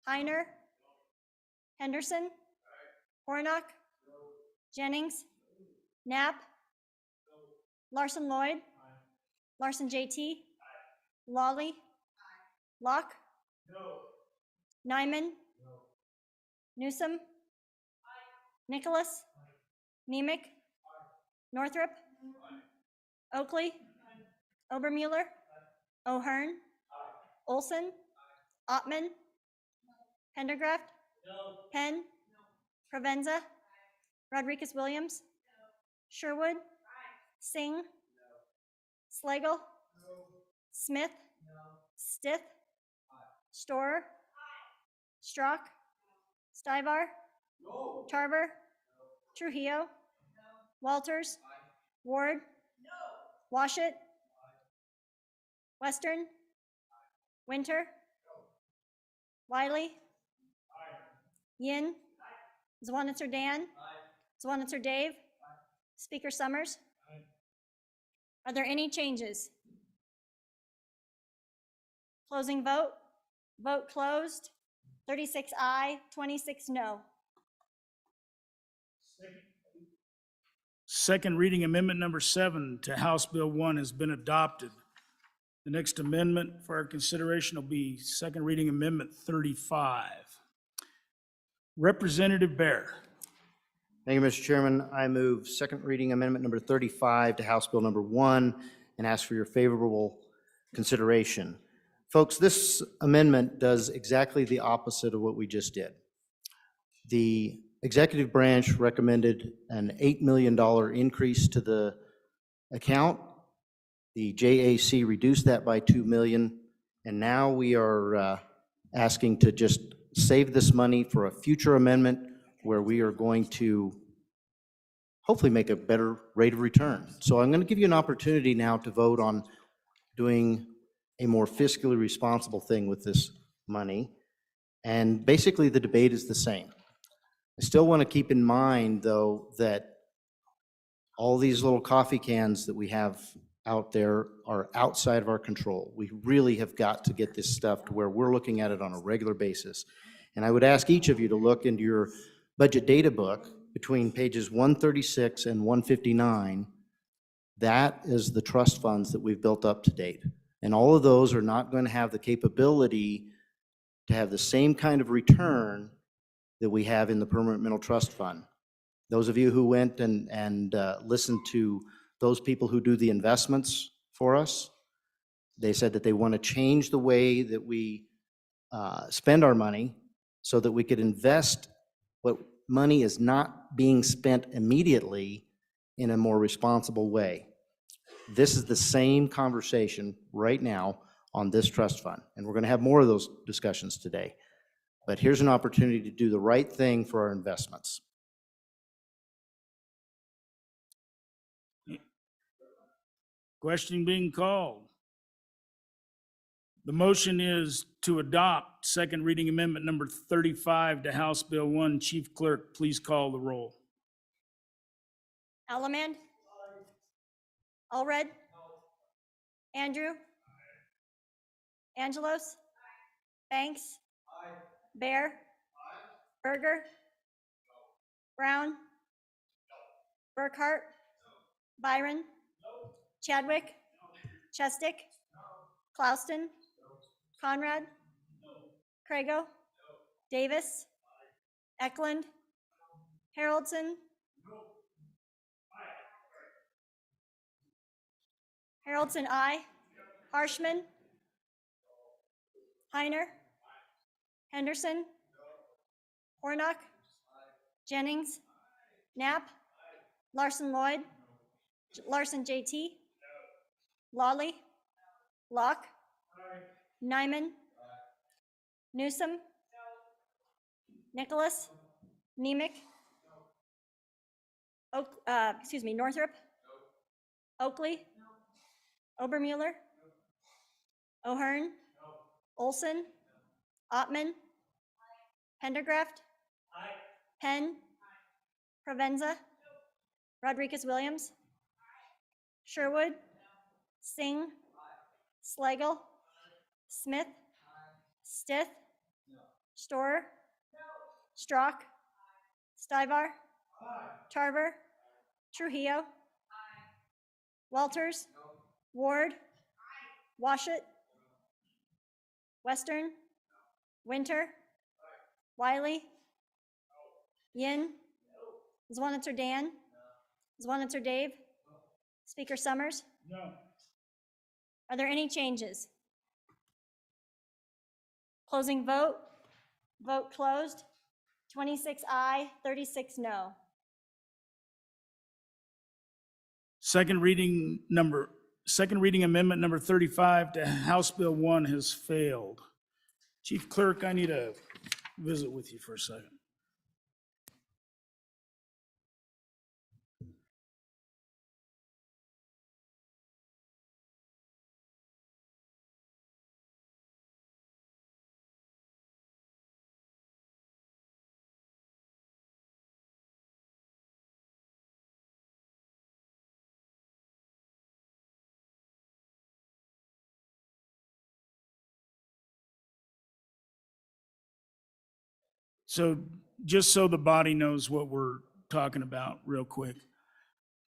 Heiner? Henderson? Warnock? Jennings? Knapp? Larson Lloyd? Larson JT? Lawley? Locke? Nyman? Newsom? Nicholas? Nemec? Northrup? Oakley? Obermuller? O'Hearn? Olson? Ottman? Pendergraft? Penn? Provenza? Rodriguez Williams? Sherwood? Singh? Slagle? Smith? Stith? Storer? Strock? Stivar? Tarver? Trujillo? Walters? Ward? Washit? Western? Winter? Wiley? Yin? Zwanitzer Dan? Zwanitzer Dave? Speaker Summers? Are there any changes? Closing vote. Vote closed. 36 aye, 26 no. Second reading amendment number 7 to House Bill 1 has been adopted. The next amendment for our consideration will be second reading amendment 35. Representative Bear. Thank you, Mr. Chairman. I move second reading amendment number 35 to House Bill number 1 and ask for your favorable consideration. Folks, this amendment does exactly the opposite of what we just did. The executive branch recommended an $8 million increase to the account. The JAC reduced that by $2 million, and now we are asking to just save this money for a future amendment where we are going to hopefully make a better rate of return. So I'm going to give you an opportunity now to vote on doing a more fiscally responsible thing with this money. And basically the debate is the same. I still want to keep in mind, though, that all these little coffee cans that we have out there are outside of our control. We really have got to get this stuff to where we're looking at it on a regular basis. And I would ask each of you to look into your budget data book between pages 136 and 159. That is the trust funds that we've built up to date. And all of those are not going to have the capability to have the same kind of return that we have in the Permanent Mineral Trust Fund. Those of you who went and listened to those people who do the investments for us, they said that they want to change the way that we spend our money so that we could invest what money is not being spent immediately in a more responsible way. This is the same conversation right now on this trust fund, and we're going to have more of those discussions today. But here's an opportunity to do the right thing for our investments. Question being called. The motion is to adopt second reading amendment number 35 to House Bill 1. Chief Clerk, please call the roll. Allemand? Allred? Andrew? Angelos? Banks? Bear? Berger? Brown? Burkhart? Byron? Chadwick? Chestick? Klauston? Conrad? Crago? Davis? Eklund? Haroldson? Haroldson, aye. Harshman? Heiner? Henderson? Hornock? Jennings? Knapp? Larson Lloyd? Larson JT? Lawley? Locke? Nyman? Newsom? Nicholas? Nemec? Northrop? Oakley? Obermuller? O'Hearn? Olson? Ottman? Pendergraft? Penn? Provenza? Rodriguez-Williams? Sherwood? Singh? Slagle? Smith? Stith? Storer? Strock? Stivar? Tarver? Trujillo? Walters? Ward? Washut? Western? Winter? Wiley? Yin? Zwanitzer Dan? Zwanitzer Dave? Speaker Summers? No. Are there any changes? Closing vote. Vote closed. 26 aye, 36 no. Second reading amendment number 35 to House Bill 1 has failed. Chief Clerk, I need to visit with you for a second. So just so the body knows what we're talking about real quick.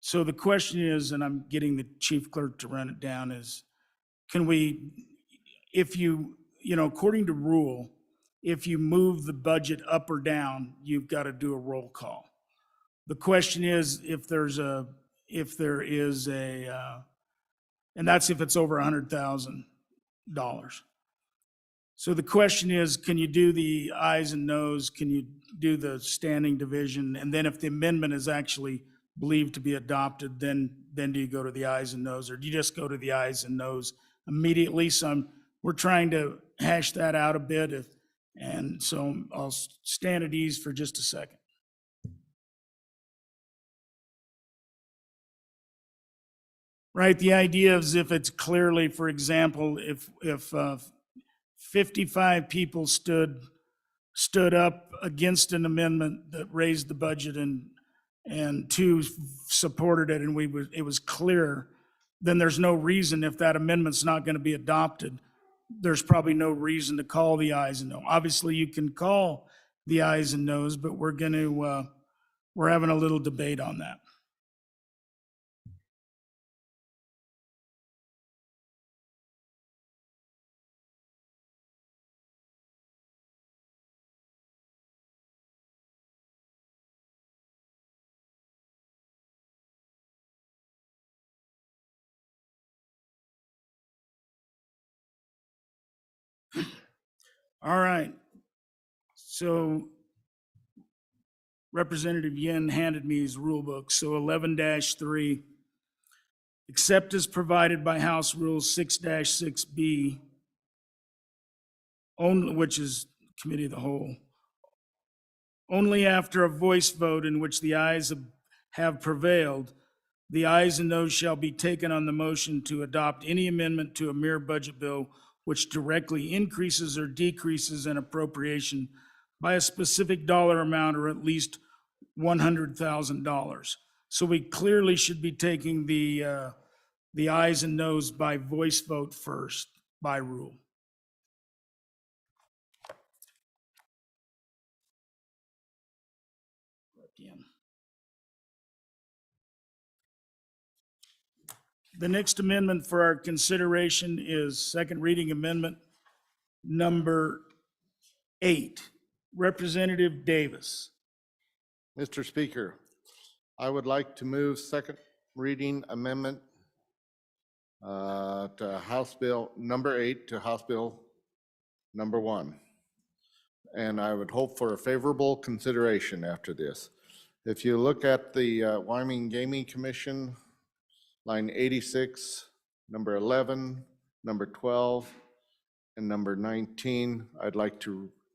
So the question is, and I'm getting the chief clerk to run it down, is can we, if you, according to rule, if you move the budget up or down, you've got to do a roll call. The question is if there is a, and that's if it's over $100,000. So the question is, can you do the ayes and noes? Can you do the standing division? And then if the amendment is actually believed to be adopted, then do you go to the ayes and noes, or do you just go to the ayes and noes immediately? So we're trying to hash that out a bit. And so I'll stand at ease for just a second. Right, the idea is if it's clearly, for example, if 55 people stood up against an amendment that raised the budget and 2 supported it, and it was clear, then there's no reason, if that amendment's not going to be adopted, there's probably no reason to call the ayes and no. Obviously, you can call the ayes and noes, but we're having a little debate on that. All right. So Representative Yin handed me his rule book. So 11-3, except as provided by House Rule 6-6B, only, which is committee of the whole. Only after a voice vote in which the ayes have prevailed, the ayes and noes shall be taken on the motion to adopt any amendment to a mere budget bill which directly increases or decreases an appropriation by a specific dollar amount or at least $100,000. So we clearly should be taking the ayes and noes by voice vote first, by rule. The next amendment for our consideration is second reading amendment number 8. Representative Davis. Mr. Speaker, I would like to move second reading amendment to House Bill number 8 to House Bill number 1. And I would hope for a favorable consideration after this. If you look at the Wyoming Gaming Commission, line 86, number 11, number 12, and number 19,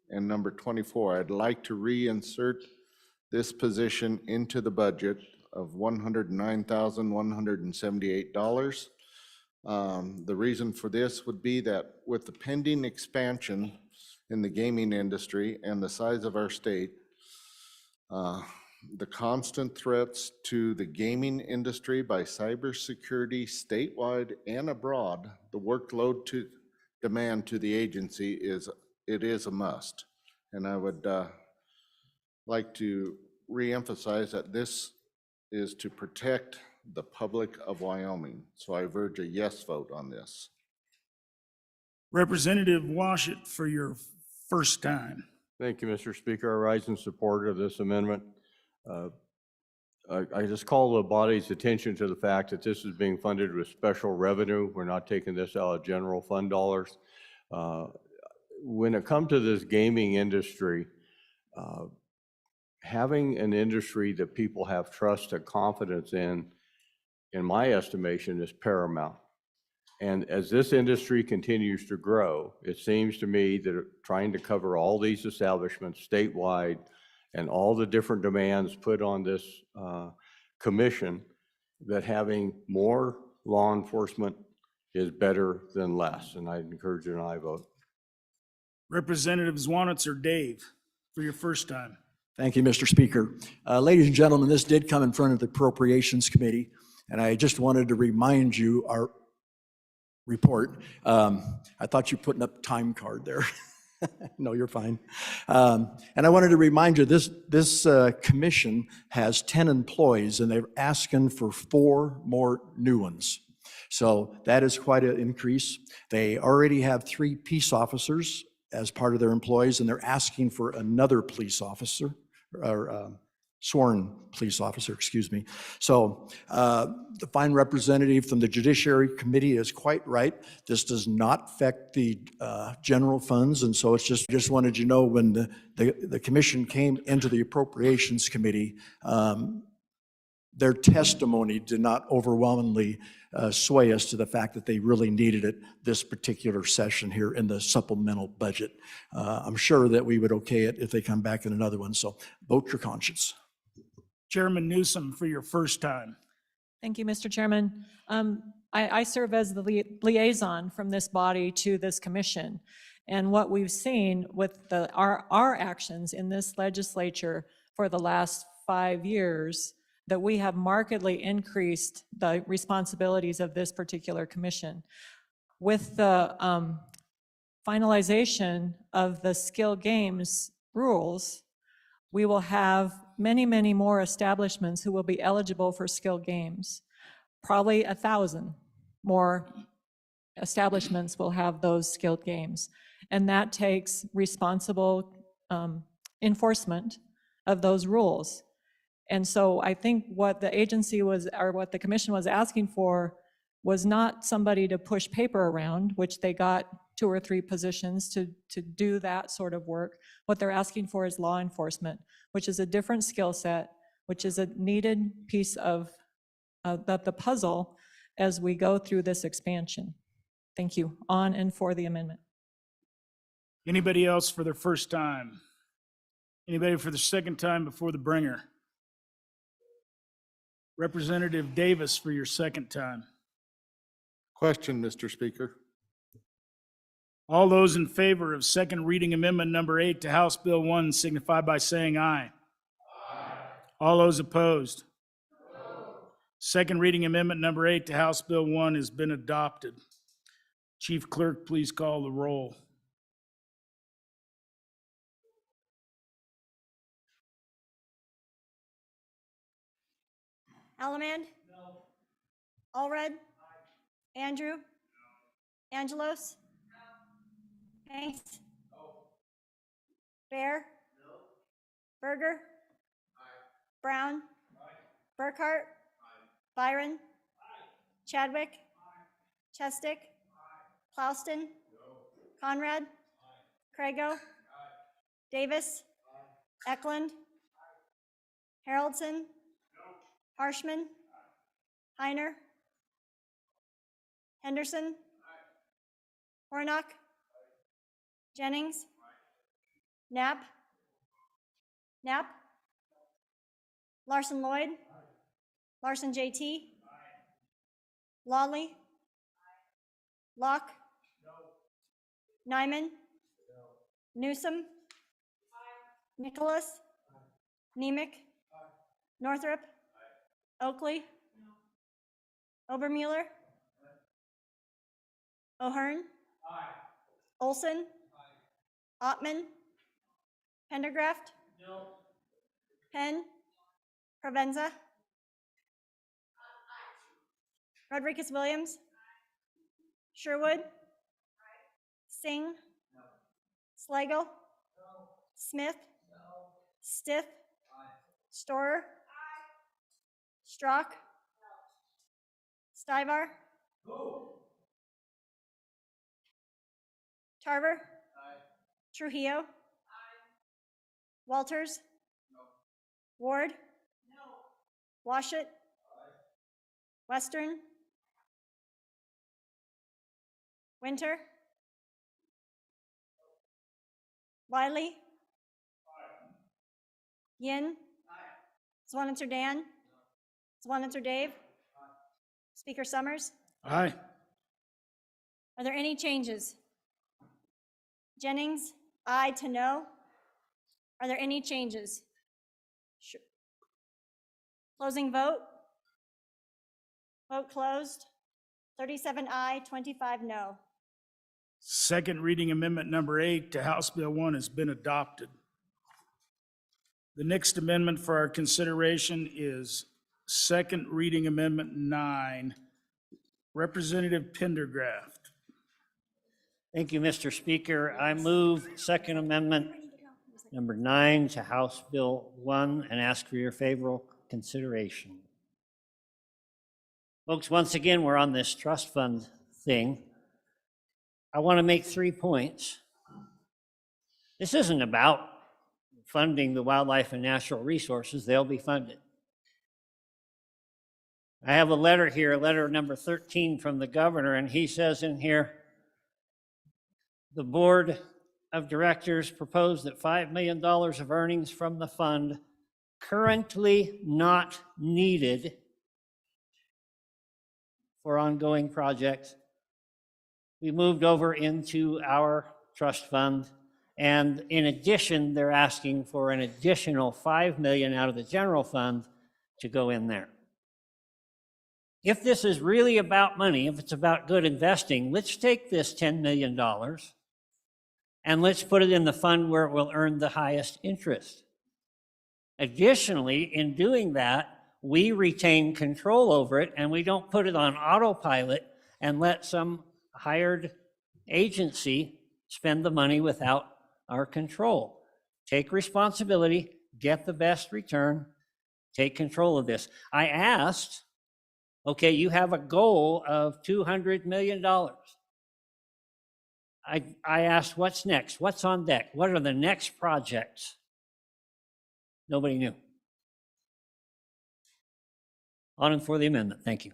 and number 24, I'd like to reinsert this position into the budget of $109,178. The reason for this would be that with the pending expansion in the gaming industry and the size of our state, the constant threats to the gaming industry by cybersecurity statewide and abroad, the workload to demand to the agency is a must. And I would like to reemphasize that this is to protect the public of Wyoming. So I urge a yes vote on this. Representative Washut for your first time. Thank you, Mr. Speaker. I rise in support of this amendment. I just call the body's attention to the fact that this is being funded with special revenue. We're not taking this out of general fund dollars. When it comes to this gaming industry, having an industry that people have trust and confidence in my estimation, is paramount. And as this industry continues to grow, it seems to me that trying to cover all these establishments statewide and all the different demands put on this commission, that having more law enforcement is better than less. And I encourage an aye vote. Representatives Zwanitz or Dave for your first time. Thank you, Mr. Speaker. Ladies and gentlemen, this did come in front of the Appropriations Committee, and I just wanted to remind you our report. I thought you were putting up a time card there. No, you're fine. And I wanted to remind you, this commission has 10 employees, and they're asking for 4 more new ones. So that is quite an increase. They already have 3 peace officers as part of their employees, and they're asking for another police officer, or sworn police officer, excuse me. So the fine representative from the Judiciary Committee is quite right. This does not affect the general funds, and so it's just wanted you to know when the commission came into the Appropriations Committee, their testimony did not overwhelmingly sway us to the fact that they really needed it this particular session here in the supplemental budget. I'm sure that we would okay it if they come back in another one, so vote your conscience. Chairman Newsom for your first time. Thank you, Mr. Chairman. I serve as the liaison from this body to this commission. And what we've seen with our actions in this legislature for the last 5 years, that we have markedly increased the responsibilities of this particular commission. With the finalization of the skill games rules, we will have many, many more establishments who will be eligible for skill games. Probably 1,000 more establishments will have those skilled games. And that takes responsible enforcement of those rules. And so I think what the agency was, or what the commission was asking for, was not somebody to push paper around, which they got 2 or 3 positions to do that sort of work. What they're asking for is law enforcement, which is a different skill set, which is a needed piece of the puzzle as we go through this expansion. Thank you. On and for the amendment. Anybody else for their first time? Anybody for the second time before the bringer? Representative Davis for your second time. Question, Mr. Speaker. All those in favor of second reading amendment number 8 to House Bill 1 signify by saying aye. All those opposed? Second reading amendment number 8 to House Bill 1 has been adopted. Chief Clerk, please call the roll. Allemand? No. Allred? Andrew? Angelos? Hanks? Bear? Berger? Brown? Burkhart? Byron? Chadwick? Chestick? Klauston? Conrad? Crago? Davis? Eklund? Haroldson? Harshman? Heiner? Henderson? Hornock? Jennings? Knapp? Knapp? Larson Lloyd? Larson JT? Lawley? Locke? Nyman? Newsom? Nicholas? Nemec? Northrup? Oakley? Obermueller? O'Hearn? Olson? Ottman? Pendergraft? Penn? Provenza? Rodriguez Williams? Sherwood? Singh? Slagle? Smith? Stiff? Storer? Strock? Stivar? Tarver? Trujillo? Walters? Ward? Washut? Western? Winter? Wiley? Yin? Swanitzer Dan? Swanitzer Dave? Speaker Summers? Aye. Are there any changes? Jennings? Aye to no. Are there any changes? Sure. Closing vote? Vote closed. 37 aye, 25 no. Second reading amendment number 8 to House Bill 1 has been adopted. The next amendment for our consideration is second reading amendment 9. Representative Pendergraft. Thank you, Mr. Speaker. I move Second Amendment number 9 to House Bill 1 and ask for your favorable consideration. Folks, once again, we're on this trust fund thing. I want to make 3 points. This isn't about funding the wildlife and natural resources. They'll be funded. I have a letter here, letter number 13 from the governor, and he says in here, the board of directors proposed that $5 million of earnings from the fund currently not needed for ongoing projects. We moved over into our trust fund, and in addition, they're asking for an additional $5 million out of the general fund to go in there. If this is really about money, if it's about good investing, let's take this $10 million and let's put it in the fund where it will earn the highest interest. Additionally, in doing that, we retain control over it and we don't put it on autopilot and let some hired agency spend the money without our control. Take responsibility, get the best return, take control of this. I asked, okay, you have a goal of $200 million. I asked, what's next? What's on deck? What are the next projects? Nobody knew. On and for the amendment. Thank you.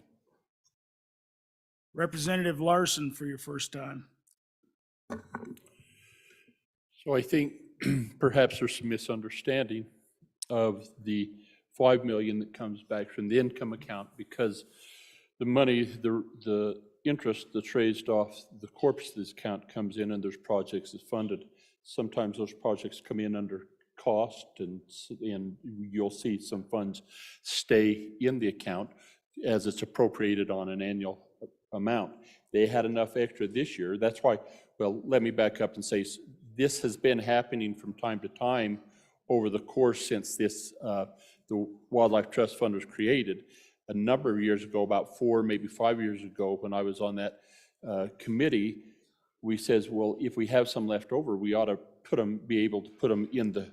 Representative Larson for your first time. So I think perhaps there's some misunderstanding of the 5 million that comes back from the income account, because the money, the interest that's raised off the corpus of this account comes in and there's projects that's funded. Sometimes those projects come in under cost, and you'll see some funds stay in the account as it's appropriated on an annual amount. They had enough extra this year. That's why, well, let me back up and say, this has been happening from time to time over the course since this, the Wildlife Trust Fund was created. A number of years ago, about 4, maybe 5 years ago, when I was on that committee, we says, well, if we have some left over, we ought to be able to put them in the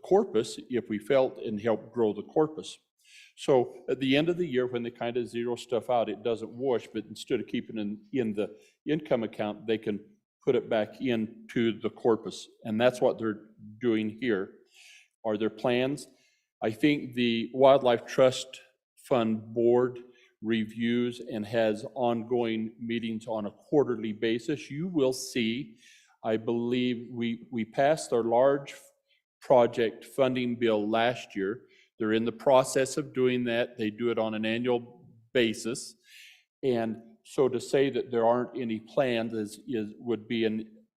corpus if we felt, and help grow the corpus. So at the end of the year, when they kind of zero stuff out, it doesn't wash, but instead of keeping it in the income account, they can put it back into the corpus. And that's what they're doing here. Are there plans? I think the Wildlife Trust Fund Board reviews and has ongoing meetings on a quarterly basis. You will see, I believe we passed our large project funding bill last year. They're in the process of doing that. They do it on an annual basis. And so to say that there aren't any plans would be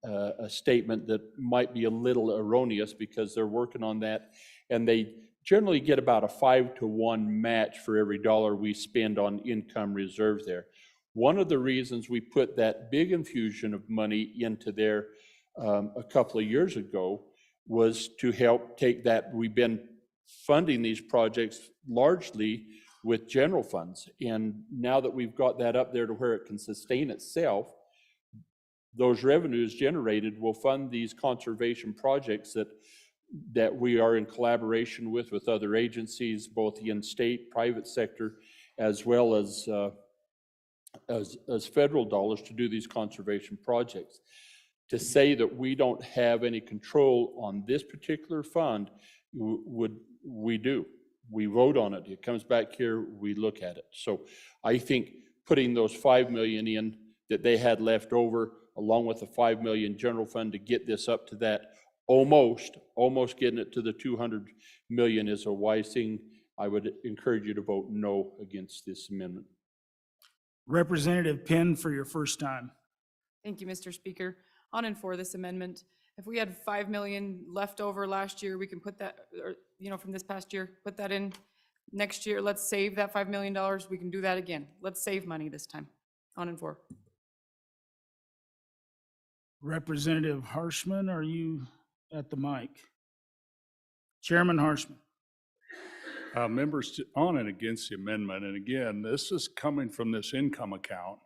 a statement that might be a little erroneous, because they're working on that. And they generally get about a 5-to-1 match for every dollar we spend on income reserve there. One of the reasons we put that big infusion of money into there a couple of years ago was to help take that. We've been funding these projects largely with general funds. And now that we've got that up there to where it can sustain itself, those revenues generated will fund these conservation projects that we are in collaboration with other agencies, both in state, private sector, as well as federal dollars to do these conservation projects. To say that we don't have any control on this particular fund, we do. We vote on it. It comes back here, we look at it. So I think putting those 5 million in that they had left over, along with the 5 million general fund to get this up to that, almost getting it to the 200 million is a wise thing. I would encourage you to vote no against this amendment. Representative Penn, for your first time. Thank you, Mr. Speaker. On and for this amendment. If we had 5 million left over last year, we can put that, or, from this past year, put that in next year. Let's save that $5 million. We can do that again. Let's save money this time. On and for. Representative Harshman, are you at the mic? Chairman Harshman. Members, on and against the amendment. And again, this is coming from this income account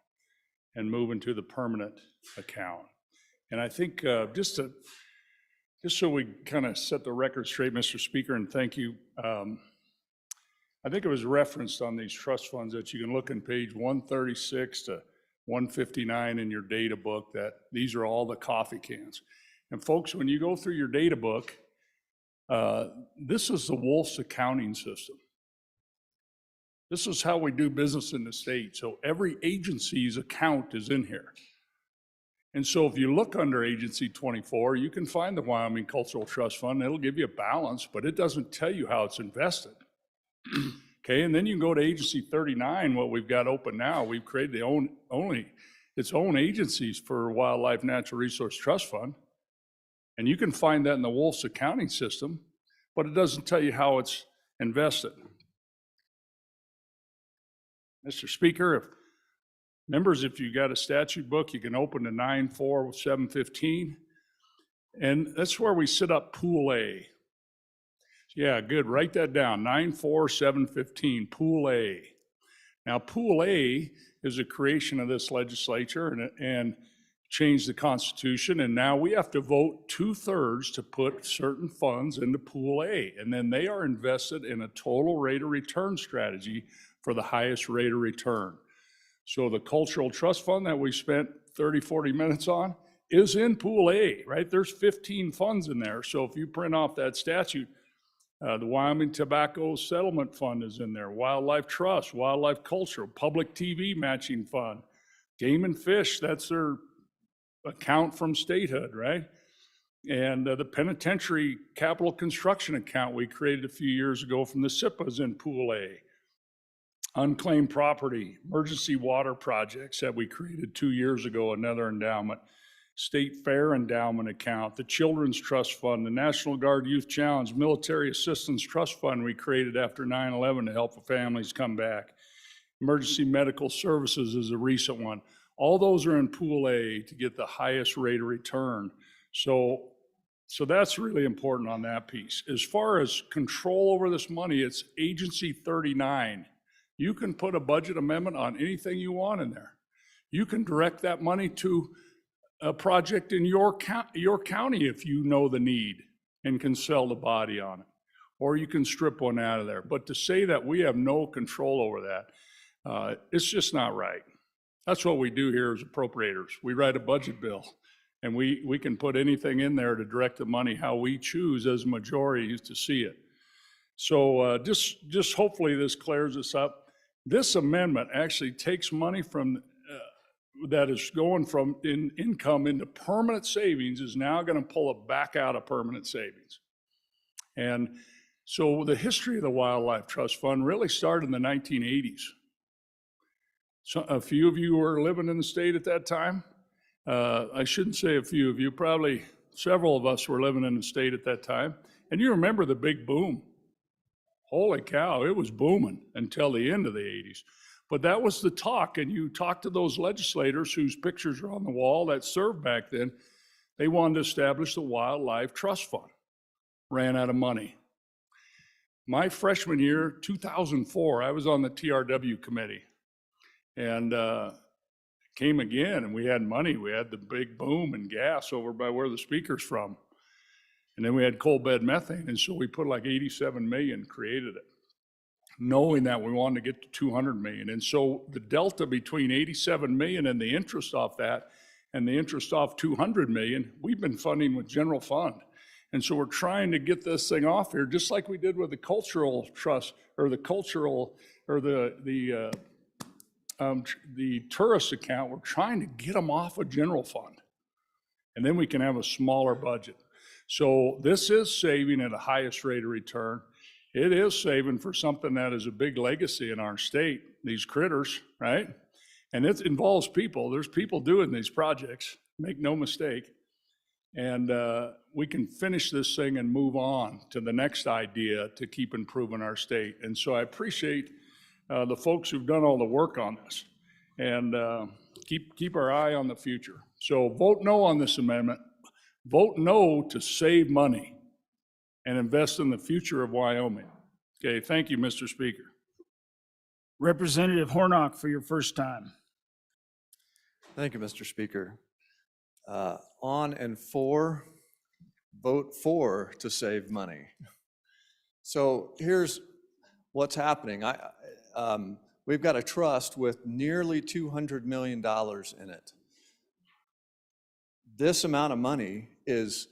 and moving to the permanent account. And I think just so we kind of set the record straight, Mr. Speaker, and thank you. I think it was referenced on these trust funds that you can look in page 136 to 159 in your data book, that these are all the coffee cans. And folks, when you go through your data book, this is the Wolf's accounting system. This is how we do business in the state. So every agency's account is in here. And so if you look under Agency 24, you can find the Wyoming Cultural Trust Fund. It'll give you a balance, but it doesn't tell you how it's invested. Okay, and then you can go to Agency 39, what we've got open now. We've created its own agencies for Wildlife Natural Resource Trust Fund. And you can find that in the Wolf's accounting system, but it doesn't tell you how it's invested. Mr. Speaker, members, if you got a statute book, you can open to 94715, and that's where we set up Pool A. Yeah, good, write that down, 94715, Pool A. Now, Pool A is a creation of this legislature and changed the Constitution, and now we have to vote 2/3 to put certain funds into Pool A, and then they are invested in a total rate of return strategy for the highest rate of return. So the Cultural Trust Fund that we spent 30, 40 minutes on is in Pool A, right? There's 15 funds in there. So if you print off that statute, the Wyoming Tobacco Settlement Fund is in there, Wildlife Trust, Wildlife Cultural, Public TV Matching Fund, Game and Fish, that's their account from statehood, right? And the penitentiary capital construction account we created a few years ago from the SIPA is in Pool A. Unclaimed property, emergency water projects that we created 2 years ago, another endowment. State Fair Endowment Account, the Children's Trust Fund, the National Guard Youth Challenge, Military Assistance Trust Fund we created after 9/11 to help families come back. Emergency Medical Services is a recent one. All those are in Pool A to get the highest rate of return. So that's really important on that piece. As far as control over this money, it's Agency 39. You can put a budget amendment on anything you want in there. You can direct that money to a project in your county if you know the need and can sell the body on it. Or you can strip one out of there. But to say that we have no control over that, it's just not right. That's what we do here as appropriators. We write a budget bill, and we can put anything in there to direct the money how we choose as a majority to see it. So just hopefully this clears us up. This amendment actually takes money from that is going from income into permanent savings, is now going to pull it back out of permanent savings. And so the history of the Wildlife Trust Fund really started in the 1980s. So a few of you were living in the state at that time. I shouldn't say a few of you, probably several of us were living in the state at that time. And you remember the big boom. Holy cow, it was booming until the end of the 80s. But that was the talk, and you talk to those legislators whose pictures are on the wall that served back then. They wanted to establish the Wildlife Trust Fund. Ran out of money. My freshman year, 2004, I was on the TRW committee, and came again, and we had money. We had the big boom in gas over by where the speaker's from. And then we had coal bed methane, and so we put like 87 million, created it, knowing that we wanted to get to 200 million. And so the delta between 87 million and the interest off that and the interest off 200 million, we've been funding with general fund. And so we're trying to get this thing off here, just like we did with the cultural trust or the cultural or the tourist account. We're trying to get them off of general fund. And then we can have a smaller budget. So this is saving at the highest rate of return. It is saving for something that is a big legacy in our state, these critters, right? And it involves people. There's people doing these projects, make no mistake. And we can finish this thing and move on to the next idea to keep improving our state. And so I appreciate the folks who've done all the work on this, and keep our eye on the future. So vote no on this amendment. Vote no to save money and invest in the future of Wyoming. Okay, thank you, Mr. Speaker. Representative Hornock for your first time. Thank you, Mr. Speaker. On and for, vote for to save money. So here's what's happening. We've got a trust with nearly $200 million in it. This amount of money is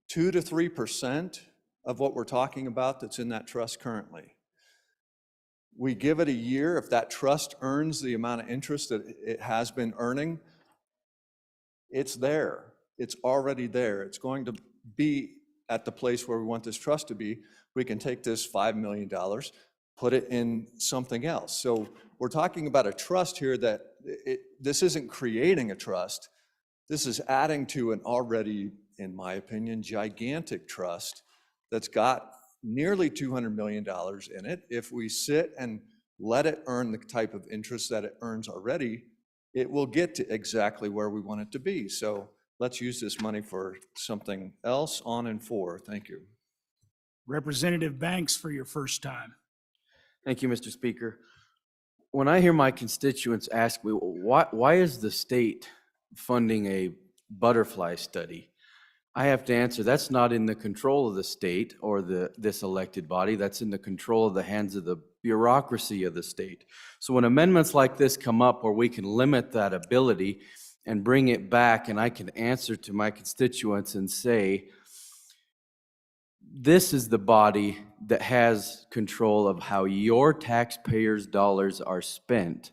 2 to 3% of what we're talking about that's in that trust currently. We give it a year. If that trust earns the amount of interest that it has been earning, it's there. It's already there. It's going to be at the place where we want this trust to be. We can take this $5 million, put it in something else. So we're talking about a trust here that this isn't creating a trust. This is adding to an already, in my opinion, gigantic trust that's got nearly $200 million in it. If we sit and let it earn the type of interest that it earns already, it will get to exactly where we want it to be. So let's use this money for something else. On and for. Thank you. Representative Banks for your first time. Thank you, Mr. Speaker. When I hear my constituents ask me, why is the state funding a butterfly study? I have to answer, that's not in the control of the state or this elected body. That's in the control of the hands of the bureaucracy of the state. So when amendments like this come up where we can limit that ability and bring it back, and I can answer to my constituents and say, this is the body that has control of how your taxpayers' dollars are spent.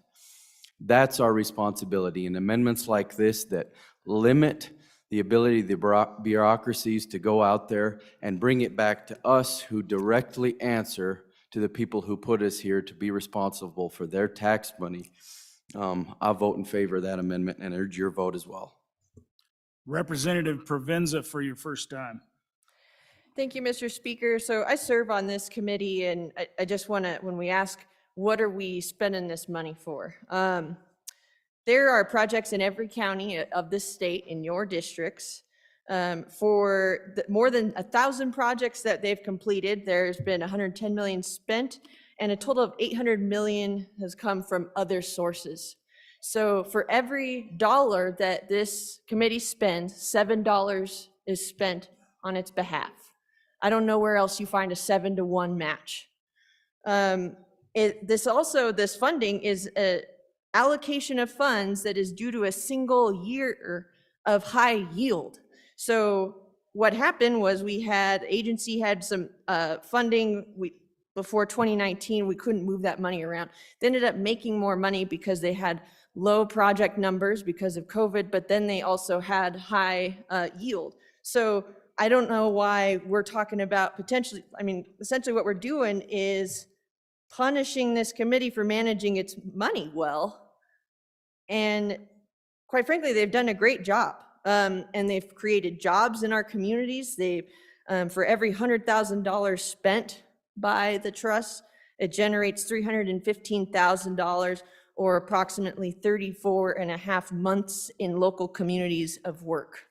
That's our responsibility. And amendments like this that limit the ability of the bureaucracies to go out there and bring it back to us who directly answer to the people who put us here to be responsible for their tax money. I'll vote in favor of that amendment and urge your vote as well. Representative Provenza for your first time. Thank you, Mr. Speaker. So I serve on this committee, and I just want to, when we ask, what are we spending this money for? There are projects in every county of this state in your districts. For more than 1,000 projects that they've completed, there's been 110 million spent, and a total of 800 million has come from other sources. So for every dollar that this committee spends, $7 is spent on its behalf. I don't know where else you find a 7-to-1 match. This funding is a allocation of funds that is due to a single year of high yield. So what happened was agency had some funding before 2019, we couldn't move that money around. They ended up making more money because they had low project numbers because of COVID, but then they also had high yield. So I don't know why we're talking about potentially, essentially what we're doing is punishing this committee for managing its money well. And quite frankly, they've done a great job. And they've created jobs in our communities. For every $100,000 spent by the trust, it generates $315,000 or approximately 34 and a half months in local communities of work.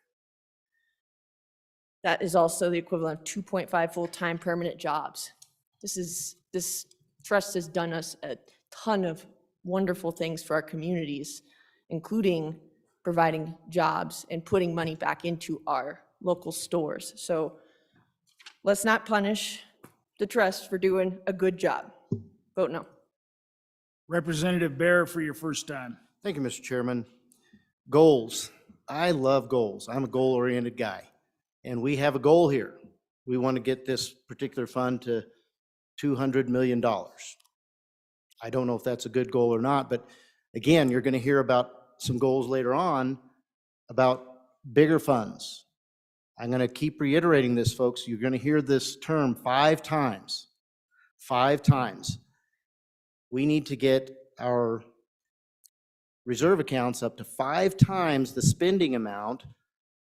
That is also the equivalent of 2.5 full-time permanent jobs. This trust has done us a ton of wonderful things for our communities, including providing jobs and putting money back into our local stores. So let's not punish the trust for doing a good job. Vote no. Representative Bear for your first time. Thank you, Mr. Chairman. Goals. I love goals. I'm a goal-oriented guy. And we have a goal here. We want to get this particular fund to $200 million. I don't know if that's a good goal or not, but again, you're going to hear about some goals later on about bigger funds. I'm going to keep reiterating this, folks. You're going to hear this term 5 times. 5 times. We need to get our reserve accounts up to 5 times the spending amount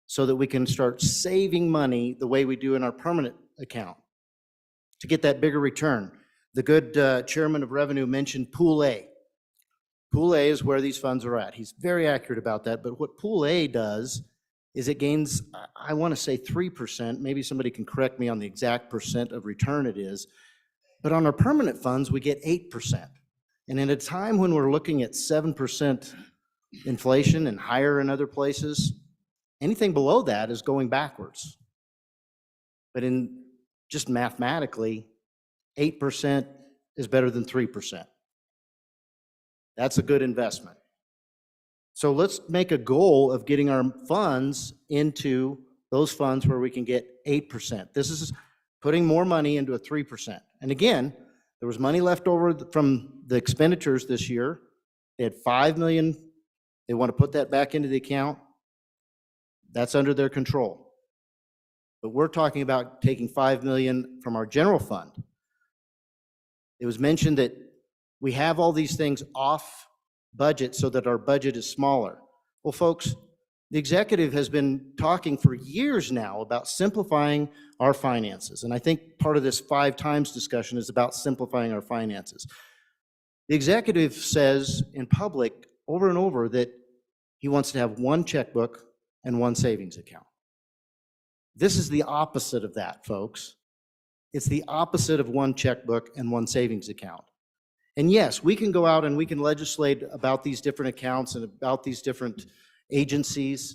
so that we can start saving money the way we do in our permanent account to get that bigger return. The good chairman of revenue mentioned Pool A. Pool A is where these funds are at. He's very accurate about that, but what Pool A does is it gains, I want to say 3%, maybe somebody can correct me on the exact percent of return it is, but on our permanent funds, we get 8%. And in a time when we're looking at 7% inflation and higher in other places, anything below that is going backwards. But in just mathematically, 8% is better than 3%. That's a good investment. So let's make a goal of getting our funds into those funds where we can get 8%. This is putting more money into a 3%. And again, there was money left over from the expenditures this year. They had $5 million. They want to put that back into the account. That's under their control. But we're talking about taking $5 million from our general fund. It was mentioned that we have all these things off budget so that our budget is smaller. Well, folks, the executive has been talking for years now about simplifying our finances. And I think part of this 5 times discussion is about simplifying our finances. The executive says in public over and over that he wants to have 1 checkbook and 1 savings account. This is the opposite of that, folks. It's the opposite of 1 checkbook and 1 savings account. And yes, we can go out and we can legislate about these different accounts and about these different agencies.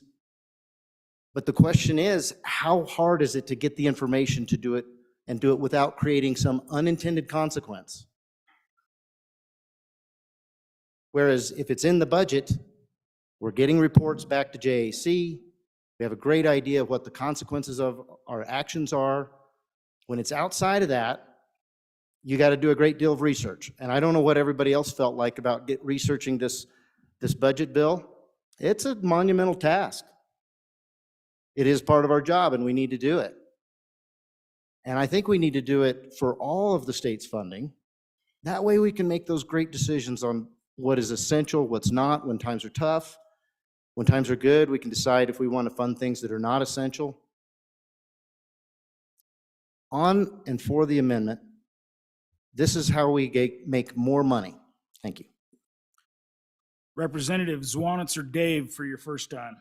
But the question is, how hard is it to get the information to do it and do it without creating some unintended consequence? Whereas if it's in the budget, we're getting reports back to JAC. We have a great idea of what the consequences of our actions are. When it's outside of that, you got to do a great deal of research. And I don't know what everybody else felt like about researching this budget bill. It's a monumental task. It is part of our job and we need to do it. And I think we need to do it for all of the state's funding. That way we can make those great decisions on what is essential, what's not, when times are tough. When times are good, we can decide if we want to fund things that are not essential. On and for the amendment, this is how we make more money. Thank you. Representative Zwanitzer Dave for your first time.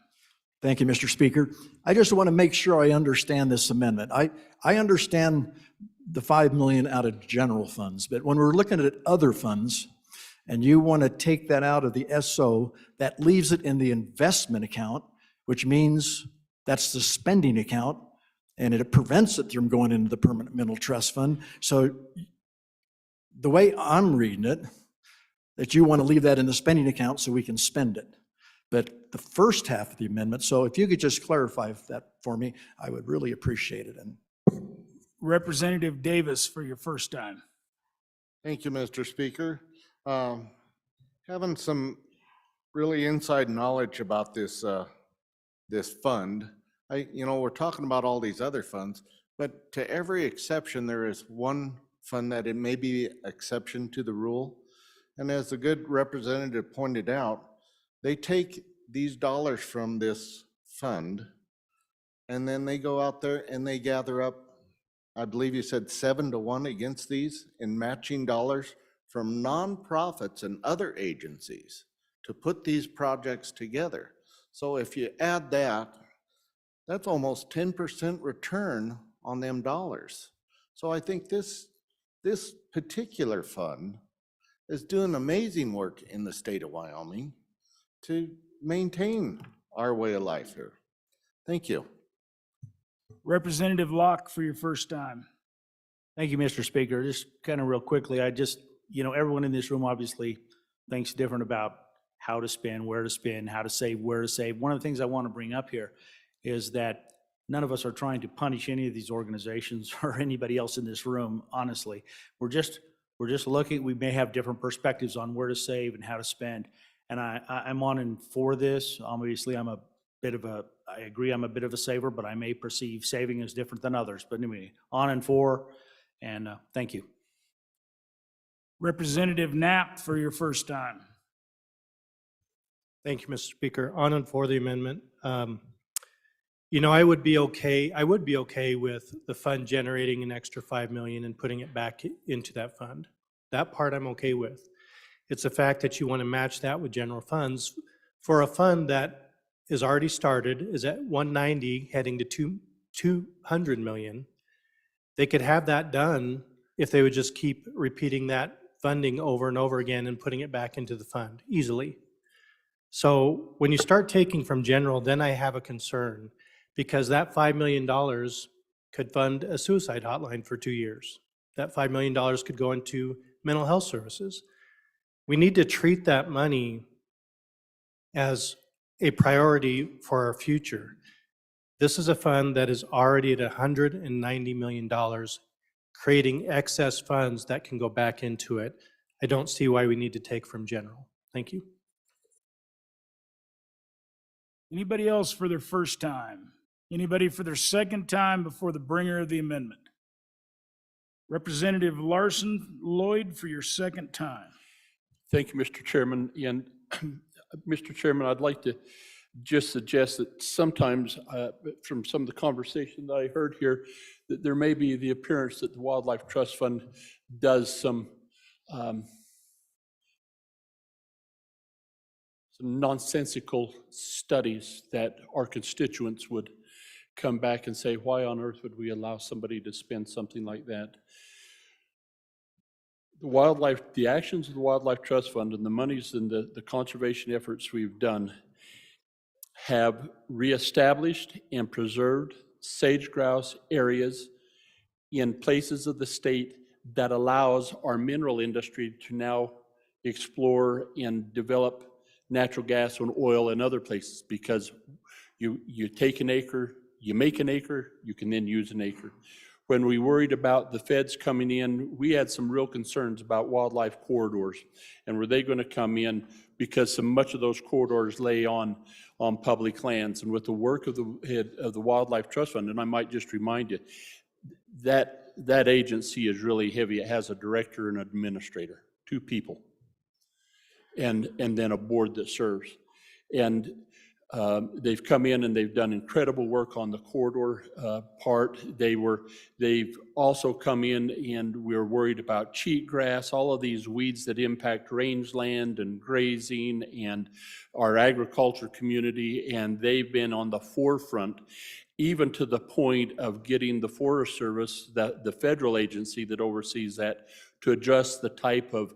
Thank you, Mr. Speaker. I just want to make sure I understand this amendment. I understand the 5 million out of general funds, but when we're looking at other funds, and you want to take that out of the SO, that leaves it in the investment account, which means that's the spending account, and it prevents it from going into the permanent mental trust fund. So the way I'm reading it, that you want to leave that in the spending account so we can spend it. But the first half of the amendment, so if you could just clarify that for me, I would really appreciate it. And Representative Davis for your first time. Thank you, Mr. Speaker. Having some really inside knowledge about this this fund, we're talking about all these other funds, but to every exception, there is one fund that it may be exception to the rule. And as the good representative pointed out, they take these dollars from this fund and then they go out there and they gather up, I believe you said 7 to 1 against these in matching dollars from nonprofits and other agencies to put these projects together. So if you add that, that's almost 10% return on them dollars. So I think this particular fund is doing amazing work in the state of Wyoming to maintain our way of life here. Thank you. Representative Locke for your first time. Thank you, Mr. Speaker. Just kind of real quickly, everyone in this room obviously thinks different about how to spend, where to spend, how to save, where to save. One of the things I want to bring up here is that none of us are trying to punish any of these organizations or anybody else in this room, honestly. We're just looking, we may have different perspectives on where to save and how to spend. And I'm on and for this. Obviously, I agree I'm a bit of a saver, but I may perceive saving as different than others. But anyway, on and for, and thank you. Representative Knapp for your first time. Thank you, Mr. Speaker. On and for the amendment. I would be okay with the fund generating an extra 5 million and putting it back into that fund. That part I'm okay with. It's the fact that you want to match that with general funds for a fund that is already started, is at 190, heading to 200 million. They could have that done if they would just keep repeating that funding over and over again and putting it back into the fund easily. So when you start taking from general, then I have a concern, because that $5 million could fund a suicide hotline for 2 years. That $5 million could go into mental health services. We need to treat that money as a priority for our future. This is a fund that is already at $190 million, creating excess funds that can go back into it. I don't see why we need to take from general. Thank you. Anybody else for their first time? Anybody for their second time before the bringer of the amendment? Representative Larson Lloyd for your second time. Thank you, Mr. Chairman. And Mr. Chairman, I'd like to just suggest that sometimes from some of the conversation that I heard here, that there may be the appearance that the Wildlife Trust Fund does some nonsensical studies that our constituents would come back and say, why on earth would we allow somebody to spend something like that? The actions of the Wildlife Trust Fund and the monies and the conservation efforts we've done have reestablished and preserved sage grouse areas in places of the state that allows our mineral industry to now explore and develop natural gas and oil in other places, because you take an acre, you make an acre, you can then use an acre. When we worried about the feds coming in, we had some real concerns about wildlife corridors, and were they going to come in, because much of those corridors lay on on public lands. And with the work of the head of the Wildlife Trust Fund, and I might just remind you, that agency is really heavy. It has a director and an administrator, 2 people, and then a board that serves. And they've come in and they've done incredible work on the corridor part. They've also come in and we're worried about cheatgrass, all of these weeds that impact rangeland and grazing and our agriculture community. And they've been on the forefront, even to the point of getting the Forest Service, the federal agency that oversees that, to adjust the type of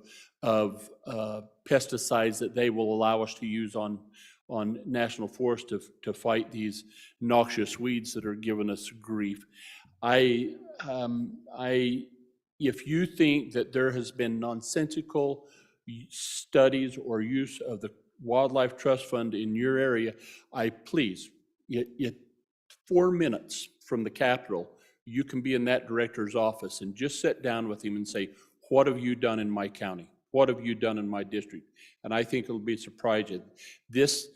pesticides that they will allow us to use on national forest to fight these noxious weeds that are giving us grief. If you think that there has been nonsensical studies or use of the Wildlife Trust Fund in your area, please, 4 minutes from the Capitol, you can be in that director's office and just sit down with him and say, what have you done in my county? What have you done in my district? And I think it'll be surprising. This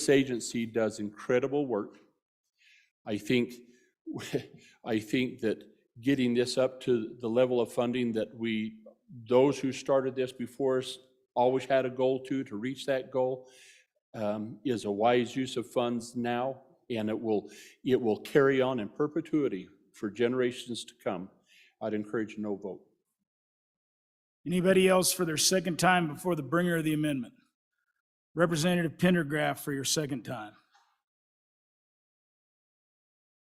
agency does incredible work. I think that getting this up to the level of funding that those who started this before us always had a goal to reach that goal, is a wise use of funds now, and it will carry on in perpetuity for generations to come. I'd encourage a no vote. Anybody else for their second time before the bringer of the amendment? Representative Pendergraft for your second time.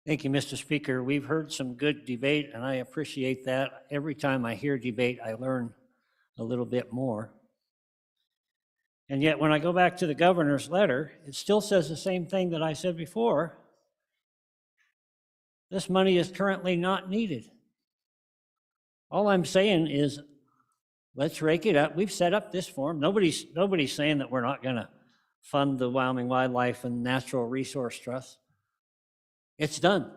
Thank you, Mr. Speaker. We've heard some good debate, and I appreciate that. Every time I hear debate, I learn a little bit more. And yet, when I go back to the governor's letter, it still says the same thing that I said before. This money is currently not needed. All I'm saying is, let's rake it up. We've set up this form. Nobody's saying that we're not going to fund the Wyoming Wildlife and Natural Resource Trust. It's done.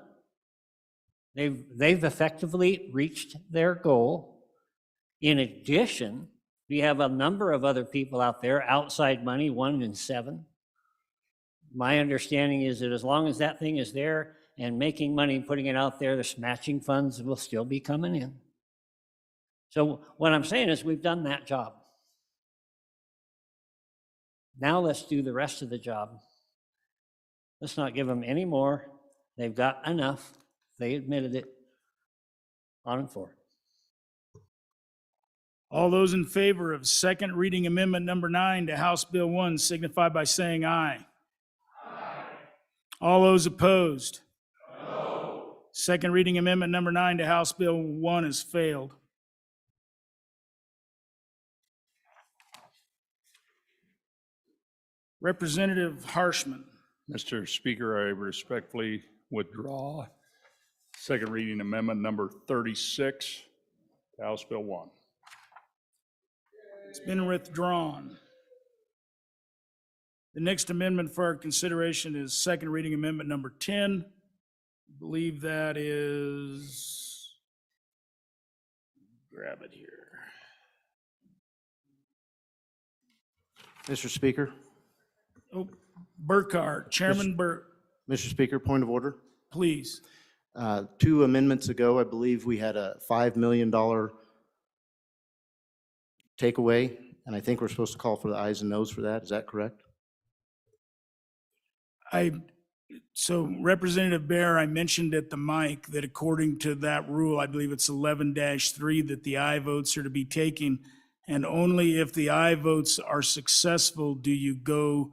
They've effectively reached their goal. In addition, we have a number of other people out there, outside money, 1 in 7. My understanding is that as long as that thing is there and making money and putting it out there, the matching funds will still be coming in. So what I'm saying is we've done that job. Now let's do the rest of the job. Let's not give them any more. They've got enough. They admitted it. On and forward. All those in favor of second reading amendment number 9 to House Bill 1 signify by saying aye. Aye. All those opposed? No. Second reading amendment number 9 to House Bill 1 has failed. Representative Harshman. Mr. Speaker, I respectfully withdraw second reading amendment number 36 to House Bill 1. It's been withdrawn. The next amendment for our consideration is second reading amendment number 10. I believe that is, grab it here. Mr. Speaker. Oh, Burkhart, Chairman Burke. Mr. Speaker, point of order. Please. 2 amendments ago, I believe we had a $5 million takeaway, and I think we're supposed to call for the ayes and noes for that. Is that correct? So Representative Bear, I mentioned at the mic that according to that rule, I believe it's 11-3, that the aye votes are to be taken, and only if the aye votes are successful do you go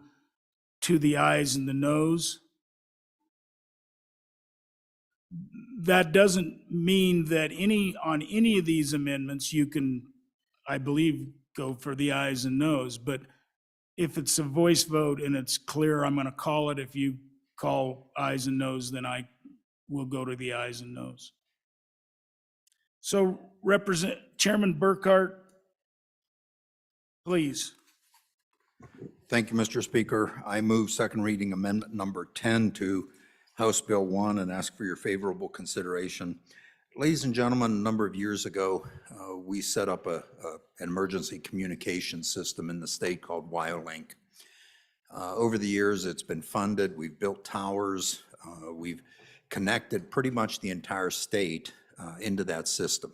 to the ayes and the noes. That doesn't mean that on any of these amendments you can, I believe, go for the ayes and noes, but if it's a voice vote and it's clear, I'm going to call it. If you call ayes and noes, then I will go to the ayes and noes. So Chairman Burkhart, please. Thank you, Mr. Speaker. I move second reading amendment number 10 to House Bill 1 and ask for your favorable consideration. Ladies and gentlemen, a number of years ago, we set up an emergency communication system in the state called WyoLink. Over the years, it's been funded. We've built towers. We've connected pretty much the entire state into that system.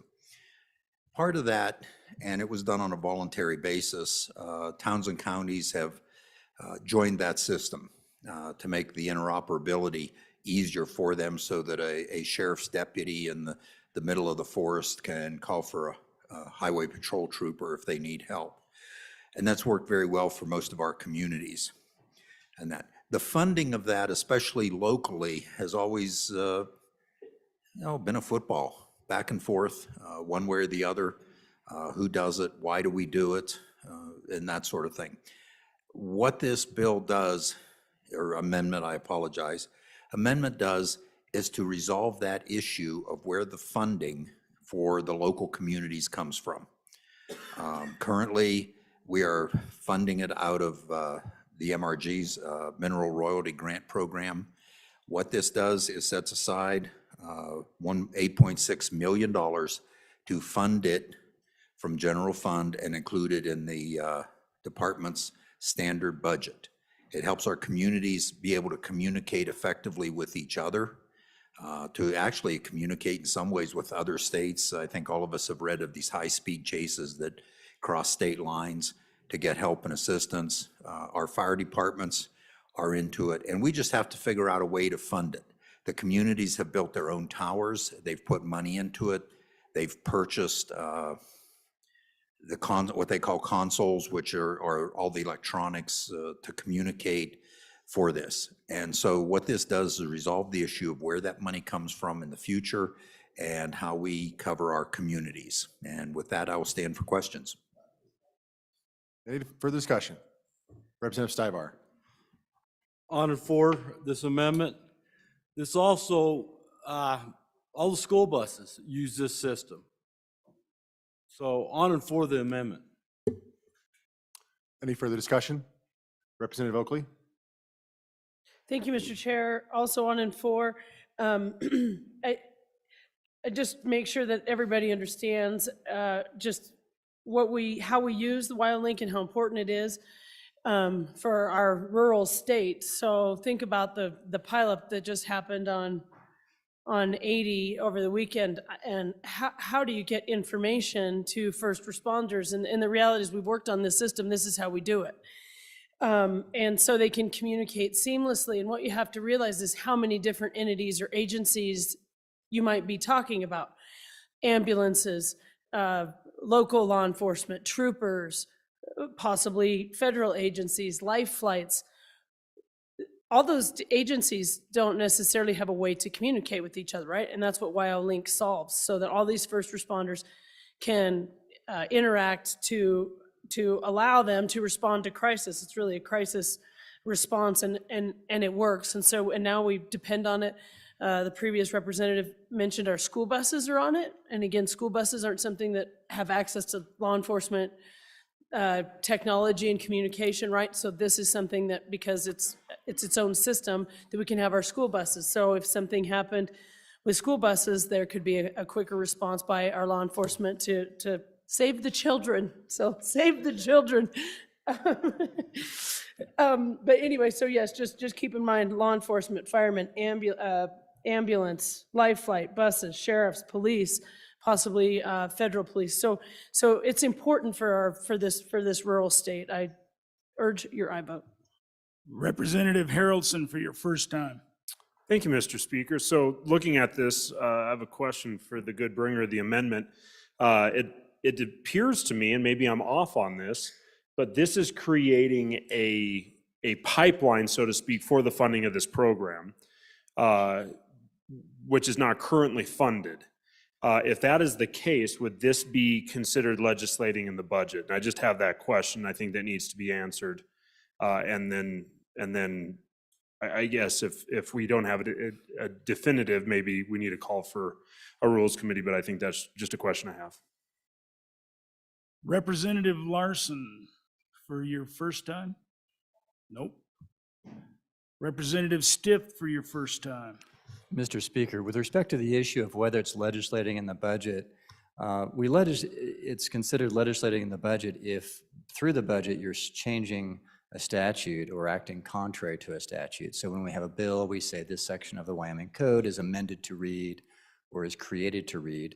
Part of that, and it was done on a voluntary basis, towns and counties have joined that system to make the interoperability easier for them so that a sheriff's deputy in the middle of the forest can call for a highway patrol trooper if they need help. And that's worked very well for most of our communities. And that the funding of that, especially locally, has always been a football, back and forth, one way or the other. Who does it? Why do we do it? And that sort of thing. What this bill does, or amendment, I apologize, amendment does is to resolve that issue of where the funding for the local communities comes from. Currently, we are funding it out of the MRG's Mineral Royalty Grant Program. What this does is sets aside $8.6 million to fund it from general fund and include it in the department's standard budget. It helps our communities be able to communicate effectively with each other, to actually communicate in some ways with other states. I think all of us have read of these high-speed chases that cross state lines to get help and assistance. Our fire departments are into it, and we just have to figure out a way to fund it. The communities have built their own towers. They've put money into it. They've purchased what they call consoles, which are all the electronics to communicate for this. And so what this does is resolve the issue of where that money comes from in the future and how we cover our communities. And with that, I will stand for questions. Any further discussion? Representative Stivar. On and for this amendment. This also, all the school buses use this system. So on and for the amendment. Any further discussion? Representative Oakley. Thank you, Mr. Chair. Also on and for, I just make sure that everybody understands just how we use the WildLink and how important it is for our rural states. So think about the pileup that just happened on 80 over the weekend, and how do you get information to first responders? And the reality is we've worked on this system. This is how we do it. And so they can communicate seamlessly. And what you have to realize is how many different entities or agencies you might be talking about. Ambulances, local law enforcement, troopers, possibly federal agencies, life flights. All those agencies don't necessarily have a way to communicate with each other, right? And that's what WildLink solves, so that all these first responders can interact to allow them to respond to crisis. It's really a crisis response, and it works. And now we depend on it. The previous representative mentioned our school buses are on it. And again, school buses aren't something that have access to law enforcement technology and communication, right? So this is something that, because it's its own system, that we can have our school buses. So if something happened with school buses, there could be a quicker response by our law enforcement to save the children. So save the children. But anyway, so yes, just keep in mind law enforcement, firemen, ambulance, life flight, buses, sheriffs, police, possibly federal police. So it's important for this rural state. I urge your aye vote. Representative Haroldson for your first time. Thank you, Mr. Speaker. So looking at this, I have a question for the good bringer of the amendment. It appears to me, and maybe I'm off on this, but this is creating a pipeline, so to speak, for the funding of this program, which is not currently funded. If that is the case, would this be considered legislating in the budget? And I just have that question. I think that needs to be answered. And then I guess if we don't have a definitive, maybe we need to call for a rules committee, but I think that's just a question I have. Representative Larson for your first time? Nope. Representative Stiff for your first time. Mr. Speaker, with respect to the issue of whether it's legislating in the budget, it's considered legislating in the budget if through the budget you're changing a statute or acting contrary to a statute. So when we have a bill, we say this section of the Wyoming Code is amended to read or is created to read.